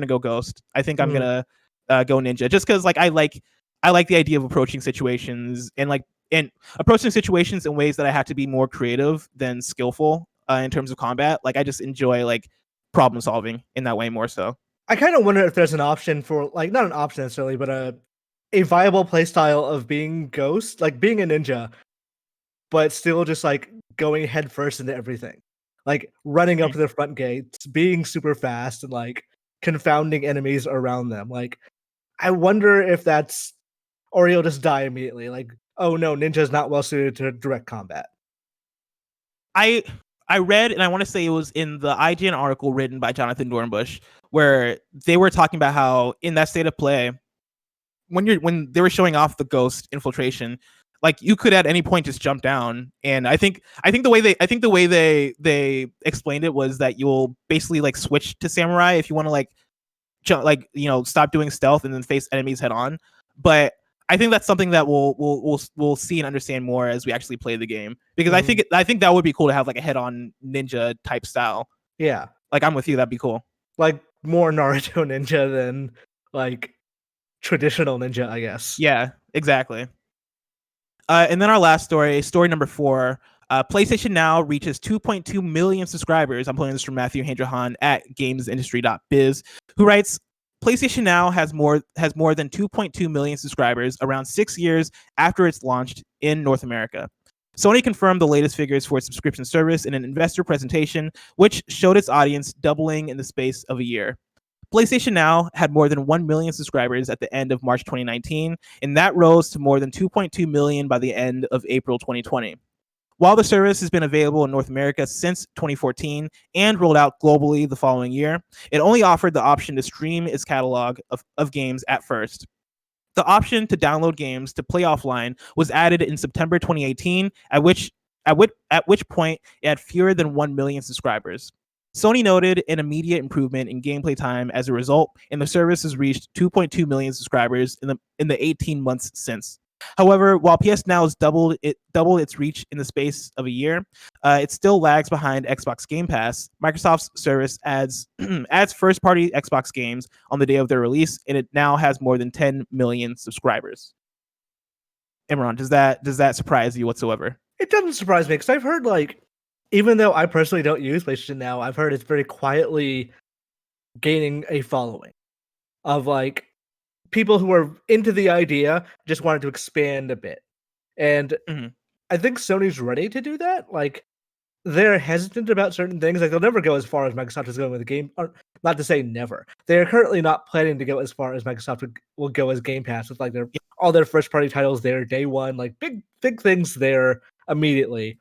go Ghost. I think I'm gonna go ninja just because like I like the idea of approaching situations and approaching situations in ways that I have to be more creative than skillful in terms of combat. Like I just enjoy like problem solving in that way more so. I kind of wonder if there's an option for like not an option necessarily, but a viable playstyle of being Ghost, like being a ninja, but still just like going head first into everything, like running up to the front gates, being super fast, and like confounding enemies around them. Like I wonder if that's, or you'll just die immediately. Like, oh no, ninja's not well suited to direct combat. I read, and I want to say it was in the IGN article written by Jonathan Dornbush, where they were talking about how in that state of play, when they were showing off the Ghost infiltration, like you could at any point just jump down. And I think the way they explained it was that you'll basically like switch to samurai if you want to like stop doing stealth and then face enemies head on. But I think that's something that we'll see and understand more as we actually play the game, because I think that would be cool to have like a head-on ninja type style. Yeah, like I'm with you. That'd be cool. Like more Naruto ninja than like traditional ninja, I guess. Yeah, exactly. And then our last story number 4. PlayStation Now reaches 2.2 million subscribers. I'm pulling this from Matthew Handrahan at gamesindustry.biz, who writes, PlayStation Now has more than 2.2 million subscribers around 6 years after it's launched in North America. Sony confirmed the latest figures for its subscription service in an investor presentation, which showed its audience doubling in the space of a year. PlayStation Now had more than 1 million subscribers at the end of March 2019, and that rose to more than 2.2 million by the end of April 2020. While the service has been available in North America since 2014 and rolled out globally the following year, it only offered the option to stream its catalog of games at first. The option to download games to play offline was added in September 2018, at which point it had fewer than 1 million subscribers. Sony noted an immediate improvement in gameplay time as a result, and the service has reached 2.2 million subscribers in the 18 months since. However, while PS Now has doubled its reach in the space of a year, it still lags behind Xbox Game Pass. Microsoft's service adds first-party Xbox games on the day of their release, and it now has more than 10 million subscribers. Imran, does that surprise you whatsoever? It doesn't surprise me because I've heard like, even though I personally don't use PlayStation Now, I've heard it's very quietly gaining a following of like people who are into the idea, just wanted to expand a bit. And I think Sony's ready to do that. Like, they're hesitant about certain things. Like, they'll never go as far as Microsoft is going with the game. Or, not to say never. They're currently not planning to go as far as Microsoft will go as Game Pass with like all their first party titles there day one. Like big things there immediately.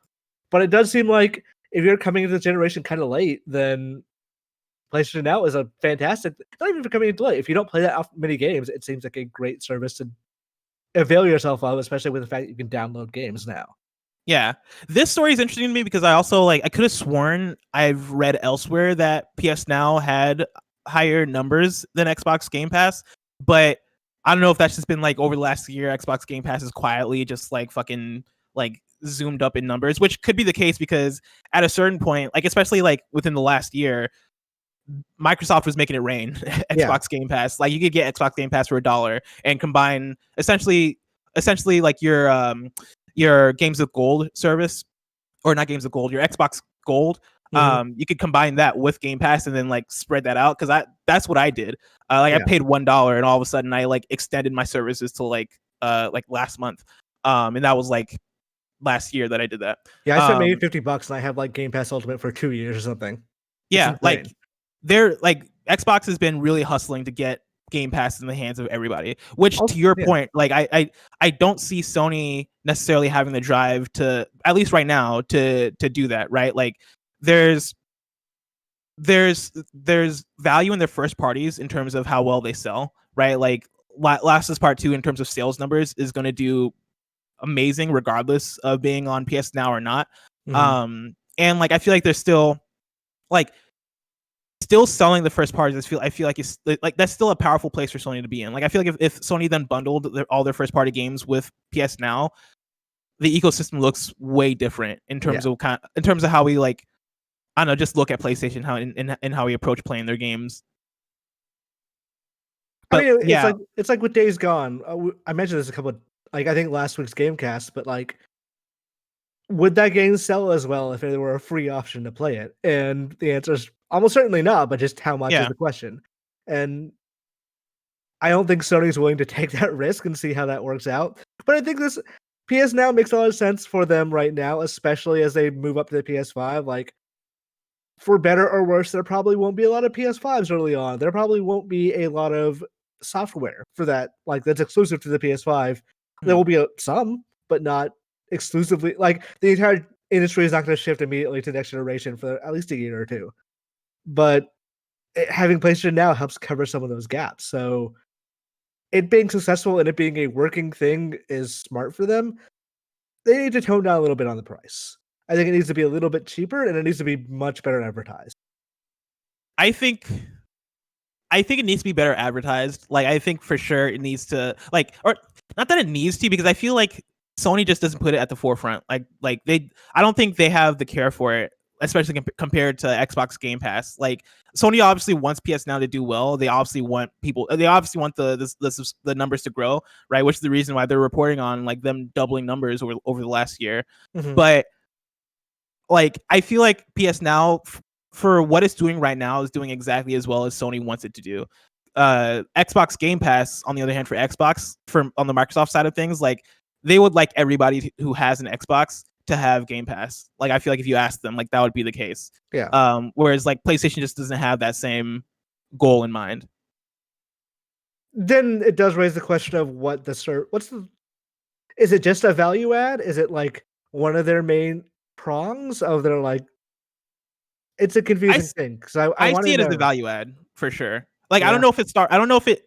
But it does seem like if you're coming into the generation kind of late, then PlayStation Now is a fantastic, not even for coming into play. If you don't play that many games, it seems like a great service to avail yourself of, especially with the fact that you can download games now. Yeah, this story is interesting to me because I also I could have sworn I've read elsewhere that PS Now had higher numbers than Xbox Game Pass, but I don't know if that's just been over the last year. Xbox Game Pass is quietly just fucking zoomed up in numbers, which could be the case because at a certain point, especially within the last year, Microsoft was making it rain. Xbox Game Pass, you could get Xbox Game Pass for $1 and combine essentially your Games with Gold service, or not Games with Gold, your Xbox Gold. You could combine that with Game Pass and then spread that out, because that's what I did. I paid $1 and all of a sudden I extended my services to last month, and that was last year that I did that. Yeah, I spent maybe $50 and I have Game Pass Ultimate for 2 years or something. Yeah, Xbox has been really hustling to get Game Pass in the hands of everybody, which to your point, I don't see Sony necessarily having the drive to, at least right now, to do that, right? There's value in their first parties in terms of how well they sell, right? Last of Us Part 2 in terms of sales numbers is going to do amazing regardless of being on PS Now or not. And I feel like there's still selling the first parties. I feel like it's that's still a powerful place for Sony to be in. I feel like if Sony then bundled all their first party games with PS Now, the ecosystem looks way different in terms of how we I don't know, just look at PlayStation, how and how we approach playing their games. But, I mean, it's like with Days Gone. I mentioned this a couple of, I think last week's Gamecast, but would that game sell as well if there were a free option to play it? And the answer is almost certainly not, but just how much is the question. And I don't think Sony's willing to take that risk and see how that works out. But I think this PS Now makes a lot of sense for them right now, especially as they move up to the PS5. For better or worse, there probably won't be a lot of PS5s early on. There probably won't be a lot of software for that, that's exclusive to the PS5. There will be some, but not exclusively. The entire industry is not going to shift immediately to the next generation for at least a year or two. But having PlayStation Now helps cover some of those gaps. So it being successful and it being a working thing is smart for them. They need to tone down a little bit on the price. I think it needs to be a little bit cheaper and it needs to be much better advertised. I think it needs to be better advertised. I think for sure it needs to or not that it needs to, because I feel like Sony just doesn't put it at the forefront. I don't think they have the care for it, especially compared to Xbox Game Pass. Sony obviously wants PS Now to do well. They obviously want the numbers to grow, right? Which is the reason why they're reporting on them doubling numbers over the last year. But I feel like PS Now, for what it's doing right now, is doing exactly as well as Sony wants it to do. Xbox Game Pass, on the other hand, for Xbox, on the Microsoft side of things, they would like everybody who has an Xbox to have Game Pass. I feel like if you ask them, that would be the case. Yeah. Whereas PlayStation just doesn't have that same goal in mind. Then it does raise the question of is it just a value add? Is it one of their main prongs of their it's a confusing thing, because I see it as a value add for sure. I don't know if it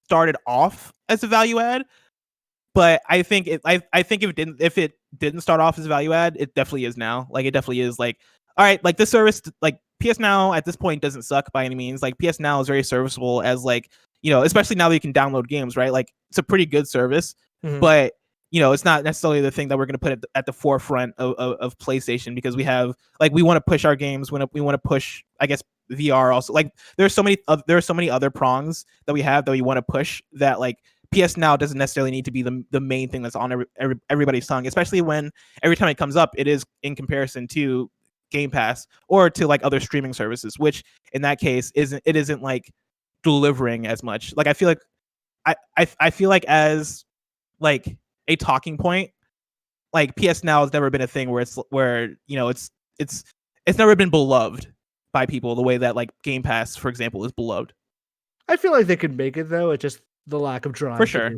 started off as a value add, but I think if it didn't start off as a value add, it definitely is now. It definitely is all right, this service, PS Now at this point doesn't suck by any means. PS Now is very serviceable as especially now that you can download games, right? It's a pretty good service, but it's not necessarily the thing that we're going to put at the forefront of PlayStation, because we have we want to push our games, we want to push, I guess, VR also. There are so many other prongs that we have that we want to push, that PS Now doesn't necessarily need to be the main thing that's on everybody's tongue, especially when every time it comes up, it is in comparison to Game Pass or to other streaming services, which in that case isn't delivering as much. I feel I feel like as a talking point, PS Now has never been a thing where it's never been beloved by people the way that Game Pass, for example, is beloved. I feel like they could make it, though. It's just the lack of drive. For sure.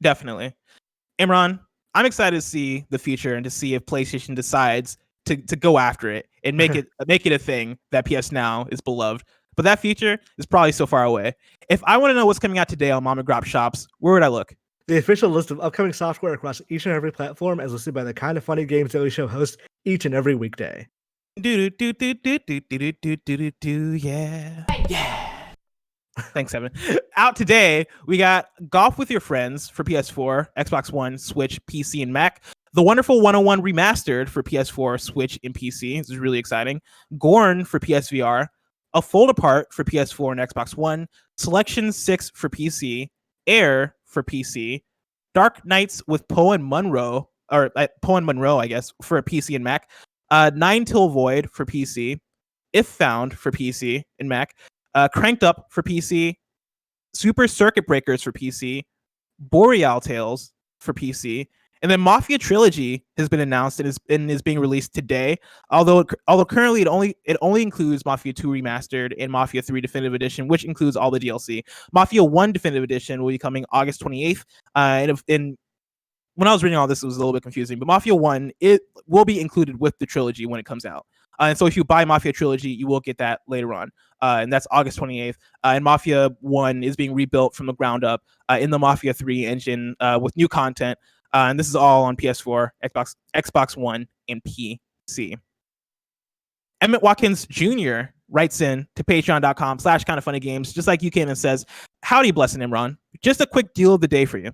Definitely. Imran, I'm excited to see the future and to see if PlayStation decides to go after it and make it a thing that PS Now is beloved. But that feature is probably so far away. If I want to know what's coming out today on Mom and Grop shops, where would I look? The official list of upcoming software across each and every platform as listed by the Kinda Funny Games Daily Show host each and every weekday. Yeah. Thanks, Evan. Out today, we got Golf with Your Friends for PS4, Xbox One, Switch, PC, and Mac. The Wonderful 101 Remastered for PS4, Switch, and PC. This is really exciting. Gorn for PSVR. A Fold Apart for PS4 and Xbox One. Selection 6 for PC. Air for PC. Dark Knights with Poe and Monroe, I guess, for a PC and Mac. Nine Till Void for PC. If Found for PC and Mac. Cranked Up for PC. Super Circuit Breakers for PC. Boreal Tales for PC. And then Mafia Trilogy has been announced and is being released today. Although currently it only includes Mafia 2 Remastered and Mafia 3 Definitive Edition, which includes all the DLC. Mafia 1 Definitive Edition will be coming August 28th. And when I was reading all this, it was a little bit confusing. But Mafia 1, it will be included with the trilogy when it comes out. And so if you buy Mafia Trilogy, you will get that later on. And that's August 28th. And Mafia 1 is being rebuilt from the ground up in the Mafia 3 engine with new content. And this is all on PS4, Xbox One, and PC. Emmett Watkins Jr. writes in to patreon.com/kindoffunnygames, just like you came and says, "Howdy, Blessed Imran. Just a quick deal of the day for you.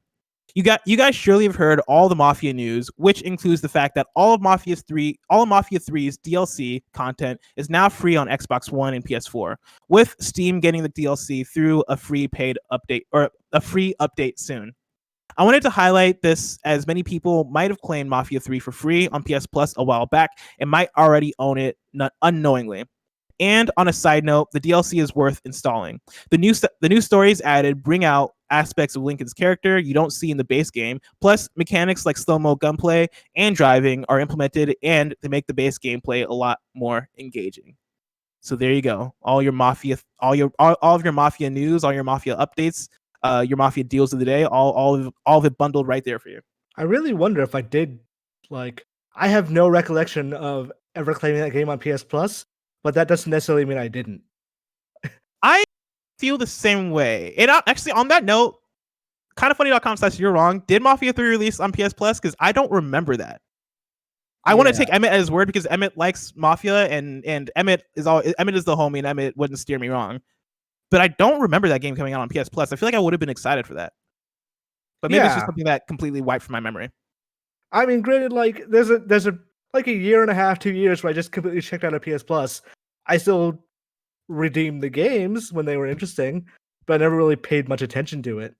You guys surely have heard all the Mafia news, which includes the fact that all of Mafia 3's DLC content is now free on Xbox One and PS4, with Steam getting the DLC through a free update soon. I wanted to highlight this as many people might have claimed Mafia 3 for free on PS Plus a while back and might already own it unknowingly. And on a side note, the DLC is worth installing. The new stories added bring out aspects of Lincoln's character you don't see in the base game. Plus, mechanics like slow-mo gunplay and driving are implemented, and they make the base gameplay a lot more engaging." So there you go. All of your Mafia news, all your Mafia updates, your Mafia deals of the day, all of it bundled right there for you. I really wonder if I did, I have no recollection of ever claiming that game on PS Plus, but that doesn't necessarily mean I didn't. I feel the same way. And actually, on that note, kindoffunny.com/you're wrong. Did Mafia 3 release on PS Plus? Because I don't remember that. I want to take Emmett at his word because Emmett likes Mafia, and Emmett is the homie, and Emmett wouldn't steer me wrong. But I don't remember that game coming out on PS Plus. I feel like I would have been excited for that. But maybe it's just something that completely wiped from my memory. I mean, granted, there's a year and a half, 2 years where I just completely checked out of PS Plus. I still redeemed the games when they were interesting, but I never really paid much attention to it.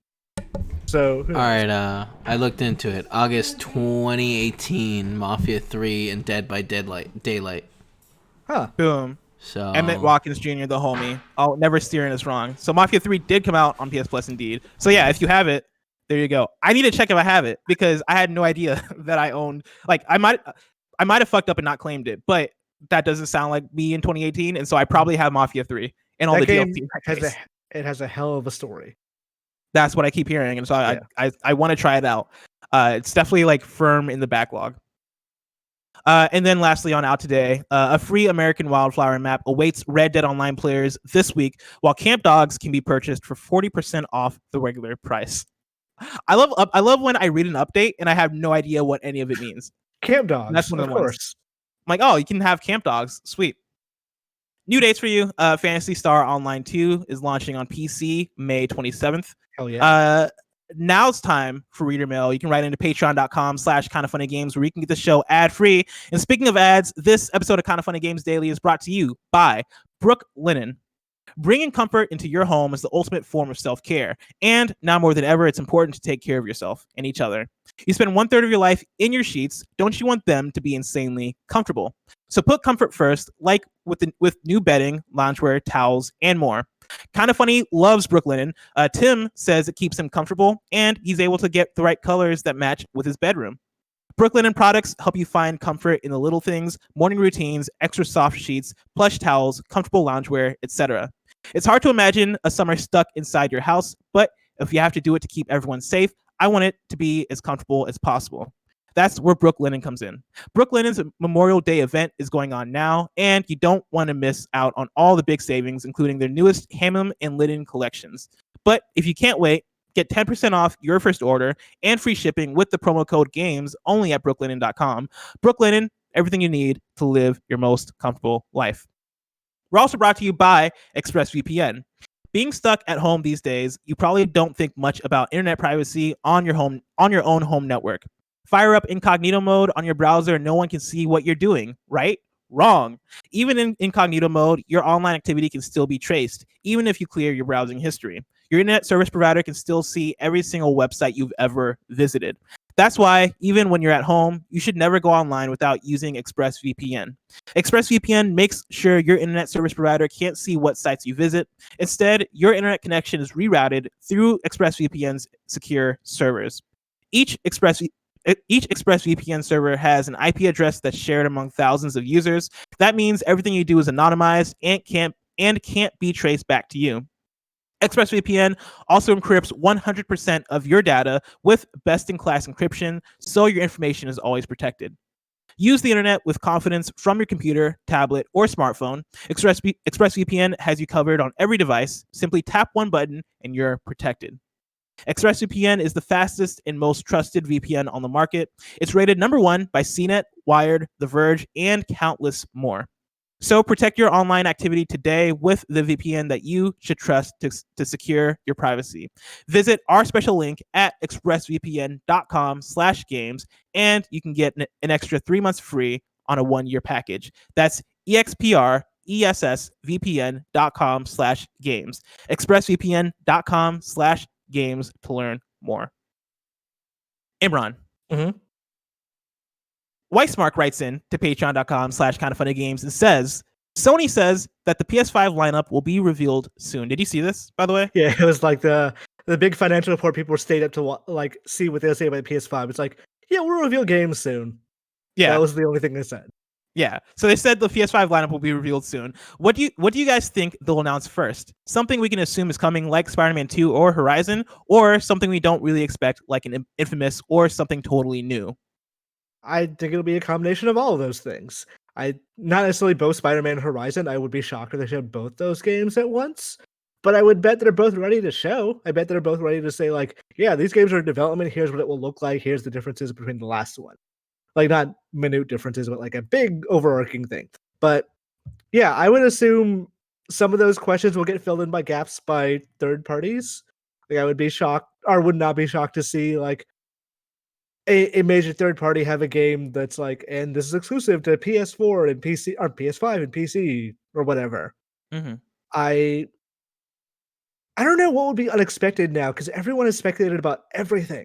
So, all right, I looked into it. August 2018, Mafia 3 and Dead by Daylight. Huh. Boom. So Emmett Watkins Jr., the homie. Oh, never steering us wrong. So Mafia 3 did come out on PS Plus indeed. So yeah, if you have it, there you go. I need to check if I have it because I had no idea that I owned. I might have fucked up and not claimed it, but that doesn't sound like me in 2018, and so I probably have Mafia 3 and all that the game DLC. It has a hell of a story. That's what I keep hearing, and so I want to try it out. It's definitely firm in the backlog. And then lastly, on out today, a free American Wildflower map awaits Red Dead Online players this week, while Camp Dogs can be purchased for 40% off the regular price. I love when I read an update and I have no idea what any of it means. Camp Dogs, that's one of course. I'm like, oh, you can have Camp Dogs, sweet. New dates for you. Phantasy Star Online 2 is launching on PC May 27th. Hell yeah. Now's time for reader mail. You can write into patreon.com/kindoffunnygames where you can get the show ad free. And speaking of ads, this episode of Kinda Funny Games Daily is brought to you by Brook Linen. Bringing comfort into your home is the ultimate form of self-care. And now more than ever, it's important to take care of yourself and each other. You spend 1/3 of your life in your sheets. Don't you want them to be insanely comfortable? So put comfort first, like with new bedding, loungewear, towels, and more. Kinda Funny loves Brook Linen. Tim says it keeps him comfortable, and he's able to get the right colors that match with his bedroom. Brook Linen products help you find comfort in the little things, morning routines, extra soft sheets, plush towels, comfortable loungewear, etc. It's hard to imagine a summer stuck inside your house, but if you have to do it to keep everyone safe, I want it to be as comfortable as possible. That's where Brooklinen comes in. Brooklinen's Memorial Day event is going on now, and you don't want to miss out on all the big savings, including their newest Hammam and Linen collections. But if you can't wait, get 10% off your first order and free shipping with the promo code GAMES only at brooklinen.com. Brooklinen, everything you need to live your most comfortable life. We're also brought to you by ExpressVPN. Being stuck at home these days, you probably don't think much about internet privacy on your own home network. Fire up incognito mode on your browser and no one can see what you're doing, right? Wrong. Even in incognito mode, your online activity can still be traced, even if you clear your browsing history. Your internet service provider can still see every single website you've ever visited. That's why, even when you're at home, you should never go online without using ExpressVPN. ExpressVPN makes sure your internet service provider can't see what sites you visit. Instead, your internet connection is rerouted through ExpressVPN's secure servers. Each ExpressVPN server has an IP address that's shared among thousands of users. That means everything you do is anonymized and can't be traced back to you. ExpressVPN also encrypts 100% of your data with best-in-class encryption, so your information is always protected. Use the internet with confidence from your computer, tablet, or smartphone. ExpressVPN has you covered on every device. Simply tap one button and you're protected. ExpressVPN is the fastest and most trusted VPN on the market. It's rated #1 by CNET, Wired, The Verge, and countless more. So protect your online activity today with the VPN that you should trust to secure your privacy. Visit our special link at expressvpn.com/games, and you can get an extra 3 months free on a 1-year package. That's expressvpn.com/games. expressvpn.com/games to learn more. Imran. Mm-hmm. Weissmark writes in to patreon.com/kindoffunnygames and says, Sony says that the PS5 lineup will be revealed soon. Did you see this, by the way? Yeah, it was like the big financial report. People were stayed up to see what they'll say about the PS5. It's like, yeah, we'll reveal games soon. Yeah, that was the only thing they said. Yeah, so they said the PS5 lineup will be revealed soon. What do you guys think they'll announce first? Something we can assume is coming, like Spider-Man 2 or Horizon, or something we don't really expect, like an Infamous or something totally new? I think it'll be a combination of all of those things. Not necessarily both Spider-Man and Horizon. I would be shocked if they showed both those games at once. But I would bet they're both ready to show. I bet they're both ready to say, like, yeah, these games are in development. Here's what it will look like. Here's the differences between the last one. Like, not minute differences, but like a big overarching thing. But yeah, I would assume some of those questions will get filled in by gaps by third parties. Like, I would be shocked, or would not be shocked to see, like, a major third party have a game that's like, and this is exclusive to PS4 and PC, or PS5 and PC, or whatever. Mm-hmm. I don't know what would be unexpected now, because everyone is speculated about everything.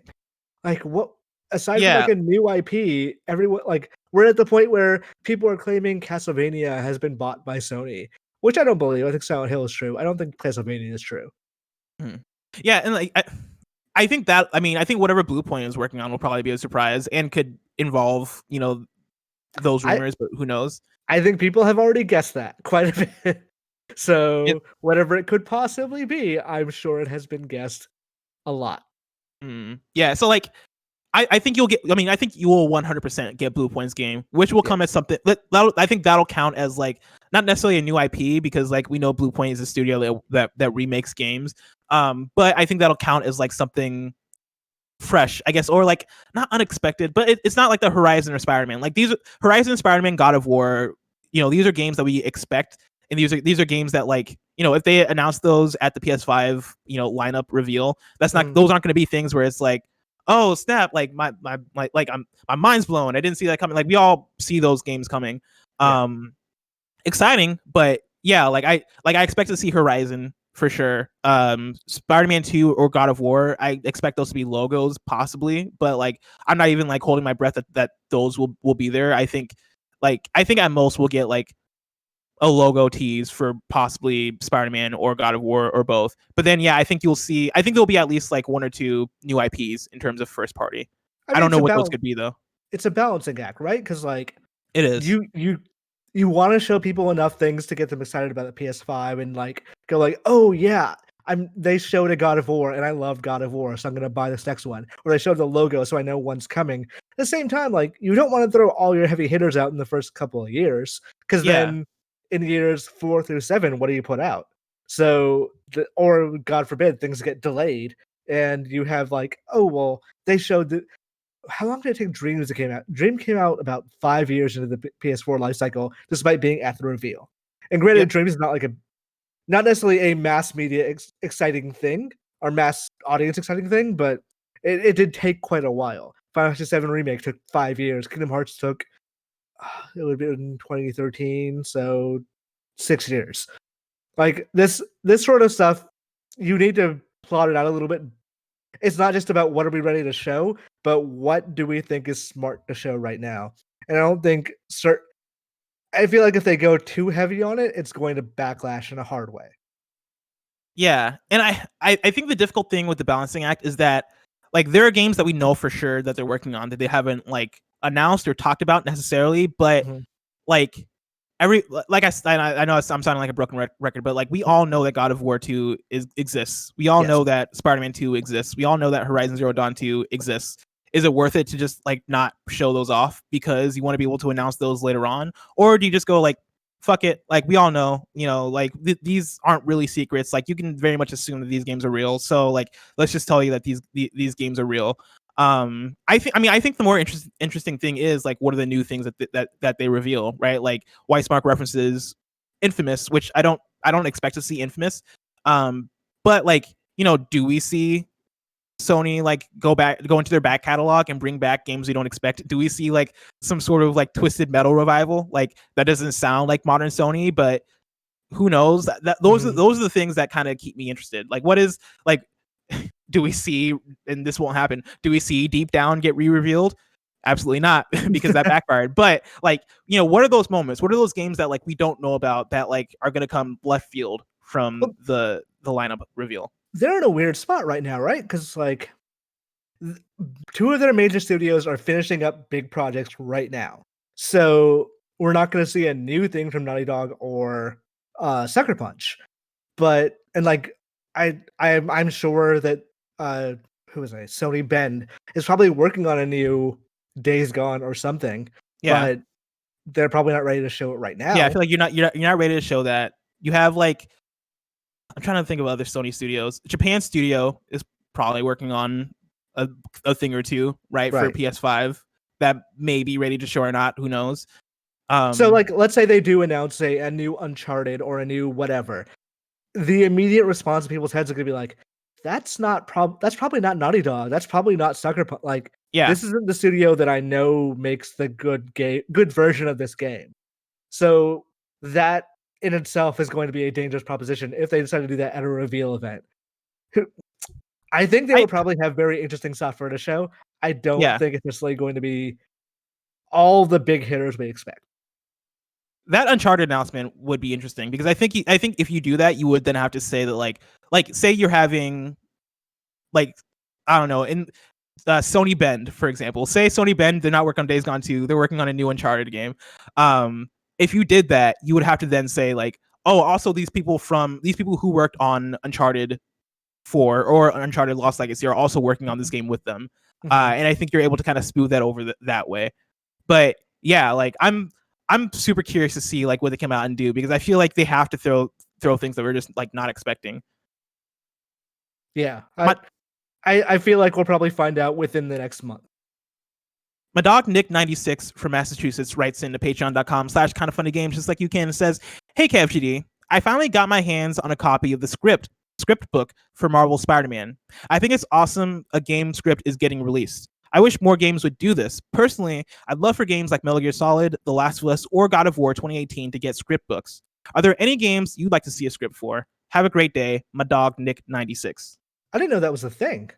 Like, what aside from like a new IP, everyone, like, we're at the point where people are claiming Castlevania has been bought by Sony, which I don't believe. I think Silent Hill is true. I don't think Castlevania is true. Mm-hmm. Yeah, and like I think that, I mean, I think whatever Bluepoint is working on will probably be a surprise and could involve, you know, those rumors, but who knows? I think people have already guessed that quite a bit. So whatever it could possibly be, I'm sure it has been guessed a lot. Yeah, so like, I think you'll get, I mean, I think you will 100% get Bluepoint's game, which will come as something, I think that'll count as like, not necessarily a new IP, because like we know Bluepoint is a studio that remakes games. But I think that'll count as like something fresh, I guess, or like not unexpected, but it's not like the Horizon or Spider-Man. Like these Horizon, Spider-Man, God of War, you know, these are games that we expect, and these are games that, like, you know, if they announce those at the PS5, you know, lineup reveal, that's not those aren't going to be things where it's like, oh snap, like my mind's blown, I didn't see that coming. Like we all see those games coming. Exciting, but yeah, like I expect to see Horizon for sure. Spider-Man 2 or God of War, I expect those to be logos possibly, but like I'm not even like holding my breath that those will be there. I think at most we'll get like a logo tease for possibly Spider-Man or God of War or both. But then yeah, I think there'll be at least like one or two new IPs in terms of first party. I don't know what those could be though. It's a balancing act, right? Because like it is. You want to show people enough things to get them excited about the PS5 and like go like, oh yeah, they showed a God of War, and I love God of War, so I'm gonna buy this next one. Or they showed the logo, so I know one's coming. At the same time, like you don't want to throw all your heavy hitters out in the first couple of years, because then in years 4 through 7, what do you put out? So, or God forbid, things get delayed, and you have like, oh well, they showed that. How long did it take Dreams to came out? Dream came out about 5 years into the PS4 life cycle, despite being at the reveal. And granted, Dreams is not necessarily a mass media exciting thing or mass audience exciting thing, but it did take quite a while. Final Fantasy VII Remake took 5 years. Kingdom Hearts took it would have been 2013, so 6 years. Like this sort of stuff, you need to plot it out a little bit. It's not just about what are we ready to show, but what do we think is smart to show right now. And I don't think I feel like if they go too heavy on it, it's going to backlash in a hard way. Yeah, and I think the difficult thing with the balancing act is that like there are games that we know for sure that they're working on that they haven't like announced or talked about necessarily, but like I know I'm sounding like a broken record, but like we all know that God of War 2 exists. We all know that Spider-Man 2 exists. We all know that Horizon Zero Dawn 2 exists. Is it worth it to just like not show those off because you want to be able to announce those later on? Or do you just go like, fuck it, like we all know, you know, like these aren't really secrets. Like you can very much assume that these games are real. So like, let's just tell you that these games are real. I think the more interesting thing is like, what are the new things that they reveal, right? Like Weissmark references Infamous, which I don't expect to see Infamous. But like, you know, do we see Sony like go into their back catalog and bring back games we don't expect? Do we see like some sort of like Twisted Metal revival? Like that doesn't sound like modern Sony, but who knows? Those are the things that kind of keep me interested. Like what is like, do we see, and this won't happen, do we see Deep Down get re-revealed? Absolutely not, because that backfired. But like, you know, what are those moments? What are those games that like we don't know about that like are gonna come left field from the lineup reveal? They're in a weird spot right now, right? Because like 2 of their major studios are finishing up big projects right now, so we're not going to see a new thing from Naughty Dog or Sucker Punch. But and like I'm sure that Sony Bend is probably working on a new Days Gone or something. But they're probably not ready to show it right now. Yeah, I feel like you're not ready to show that. You have like, I'm trying to think of other Sony studios. Japan studio is probably working on a thing or two, right, for PS5 that may be ready to show or not. Who knows? So like, let's say they do announce a new Uncharted or a new whatever. The immediate response in people's heads are gonna be like, that's probably not Naughty Dog. That's probably not Sucker Punch. Like, this isn't the studio that I know makes the good version of this game. So that in itself is going to be a dangerous proposition if they decide to do that at a reveal event. I think they will probably have very interesting software to show. I don't think it's necessarily going to be all the big hitters we expect. That Uncharted announcement would be interesting because I think if you do that, you would then have to say that like say you're having like, I don't know, in Sony Bend, for example. Say Sony Bend, they're not working on Days Gone 2, they're working on a new Uncharted game. If you did that, you would have to then say like, oh, also these people who worked on Uncharted 4 or Uncharted Lost Legacy are also working on this game with them. And I think you're able to kind of smooth that over that way. But yeah, like I'm super curious to see like what they come out and do, because I feel like they have to throw things that we're just like not expecting. Yeah. I feel like we'll probably find out within the next month. My dog Nick96 from Massachusetts writes into patreon.com/kindoffunnygames just like you can and says, "Hey KFGD, I finally got my hands on a copy of the script book for Marvel Spider-Man. I think it's awesome a game script is getting released. I wish more games would do this. Personally, I'd love for games like Metal Gear Solid, The Last of Us, or God of War 2018 to get script books. Are there any games you'd like to see a script for? Have a great day, my dog Nick96." I didn't know that was a thing.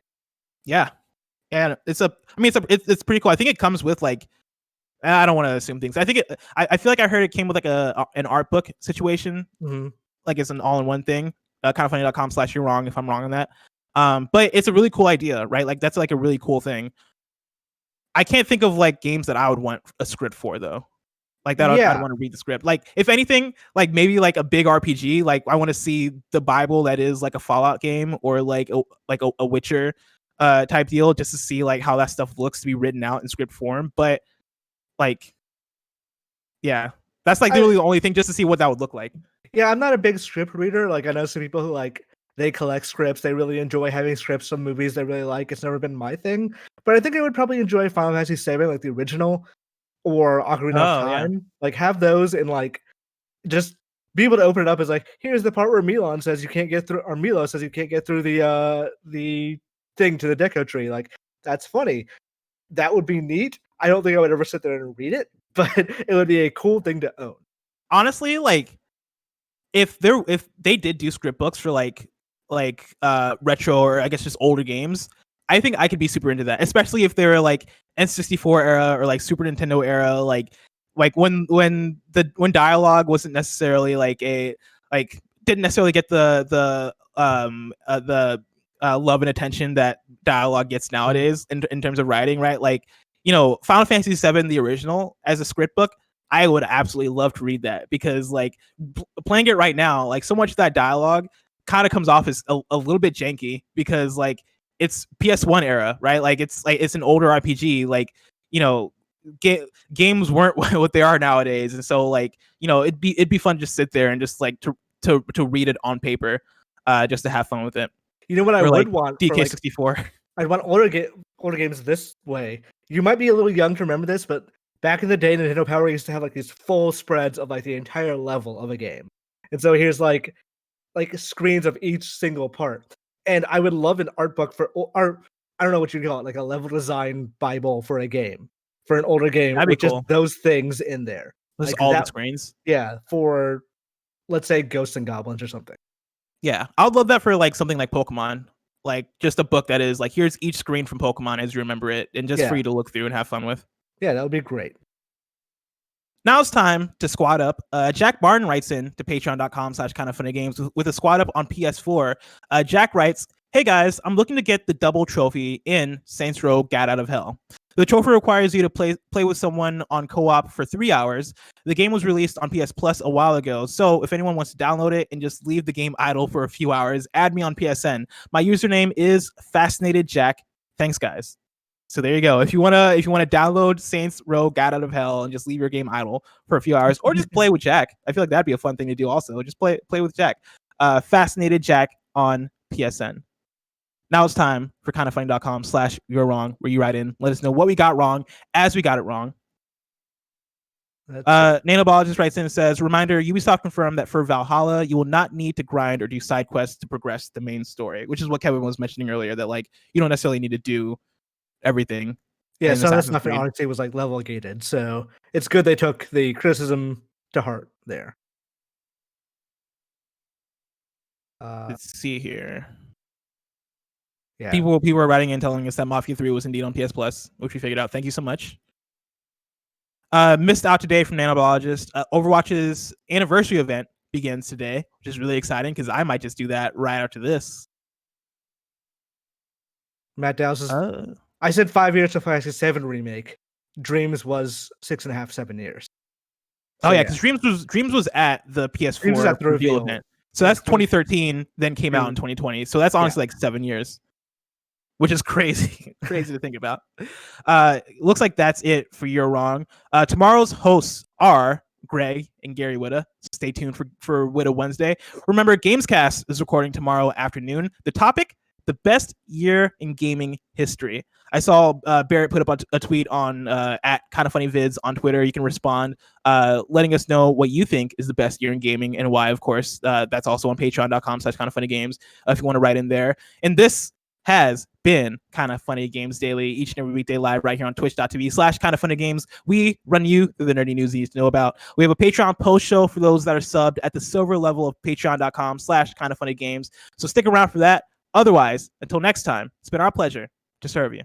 Yeah. And it's pretty cool. I think it comes with like, I don't want to assume things. I think I feel like I heard it came with like an art book situation. Like it's an all-in-one thing. Kindoffunny.com/you're wrong if I'm wrong on that. But it's a really cool idea, right? Like that's like a really cool thing. I can't think of like games that I would want a script for though. Like that, I'd want to read the script. Like if anything, like maybe like a big RPG. Like I want to see the Bible that is like a Fallout game or like a Witcher type deal, just to see like how that stuff looks to be written out in script form. But like, yeah, that's like literally the only thing, just to see what that would look like. Yeah, I'm not a big script reader. Like I know some people who like they collect scripts. They really enjoy having scripts from movies they really like. It's never been my thing, but I think I would probably enjoy Final Fantasy VII, like the original, or Ocarina of Time. Yeah. Like have those and like just be able to open it up as like, here's the part where Milan says you can't get through, or Milo says you can't get through the thing to the Deco Tree. Like that's funny. That would be neat. I don't think I would ever sit there and read it, but it would be a cool thing to own. Honestly, like if they did do script books for like retro or I guess just older games, I think I could be super into that, especially if they were like N64 era or like Super Nintendo era, like when dialogue wasn't necessarily didn't necessarily get the love and attention that dialogue gets nowadays in terms of writing, right? Like, you know, Final Fantasy VII, the original, as a script book, I would absolutely love to read that, because like playing it right now, like so much of that dialogue kind of comes off as a little bit janky, because like it's PS1 era, right? Like it's an older RPG, like, you know, games weren't what they are nowadays, and so like, you know, it'd be fun to just sit there and just like to read it on paper, just to have fun with it. You know what I would want? DK64. I'd want older games this way. You might be a little young to remember this, but back in the day, Nintendo Power used to have like these full spreads of like the entire level of a game, and so here's like screens of each single part. And I would love an art book I don't know what you call it, like a level design Bible for a game, for an older game, with cool. Just those things in there. Just like all the screens. Yeah, for let's say Ghosts and Goblins or something. Yeah, I would love that for like something like Pokemon, like just a book that is like, here's each screen from Pokemon as you remember it, and just for you to look through and have fun with. Yeah, that would be great. Now it's time to squad up. Jack Barton writes in to patreon.com/kindoffunnygames with a squad up on PS4. Jack writes, "Hey guys, I'm looking to get the double trophy in Saints Row Gat Out of Hell. The trophy requires you to play with someone on co-op for 3 hours. The game was released on PS Plus a while ago, so if anyone wants to download it and just leave the game idle for a few hours, add me on PSN. My username is FascinatedJack. Thanks, guys." So there you go. If you wanna download Saints Row Gat Out of Hell and just leave your game idle for a few hours, or just play with Jack, I feel like that'd be a fun thing to do. Also, just play with Jack. FascinatedJack on PSN. Now it's time for kindoffunny.com/you're wrong, where you write in, let us know what we got wrong as we got it wrong. Nanobiologist writes in and says, "Reminder: Ubisoft confirmed that for Valhalla, you will not need to grind or do side quests to progress the main story," which is what Kevin was mentioning earlier. That like you don't necessarily need to do everything. Yeah, some of the stuff in Odyssey was like level gated, so it's good they took the criticism to heart there. Let's see here. Yeah, people are writing in telling us that Mafia 3 was indeed on PS Plus, which we figured out. Thank you so much. Missed out today from Nanobiologist. Overwatch's anniversary event begins today, which is really exciting because I might just do that right after this. Matt Dowse is. I said 5 years to Final Fantasy 7 remake. Dreams was 6.5, 7 years. So, yeah, because Dreams was at the PS4 at the reveal event. So that's 2013, then came out in 2020. So that's honestly like 7 years, which is crazy to think about. Looks like that's it for You're Wrong. Tomorrow's hosts are Greg and Gary Whitta. Stay tuned for Whitta Wednesday. Remember, Gamescast is recording tomorrow afternoon. The topic: the best year in gaming history. I saw Barrett put up a tweet on at kindoffunnyvids on Twitter. You can respond, letting us know what you think is the best year in gaming and why. Of course, that's also on patreon.com/kindoffunnygames if you want to write in there. And this has been Kind of Funny Games Daily, each and every weekday live right here on twitch.tv/kindoffunnygames. We run you through the nerdy news you need to know about. We have a Patreon post show for those that are subbed at the silver level of patreon.com/kindoffunnygames. So stick around for that. Otherwise, until next time, it's been our pleasure to serve you.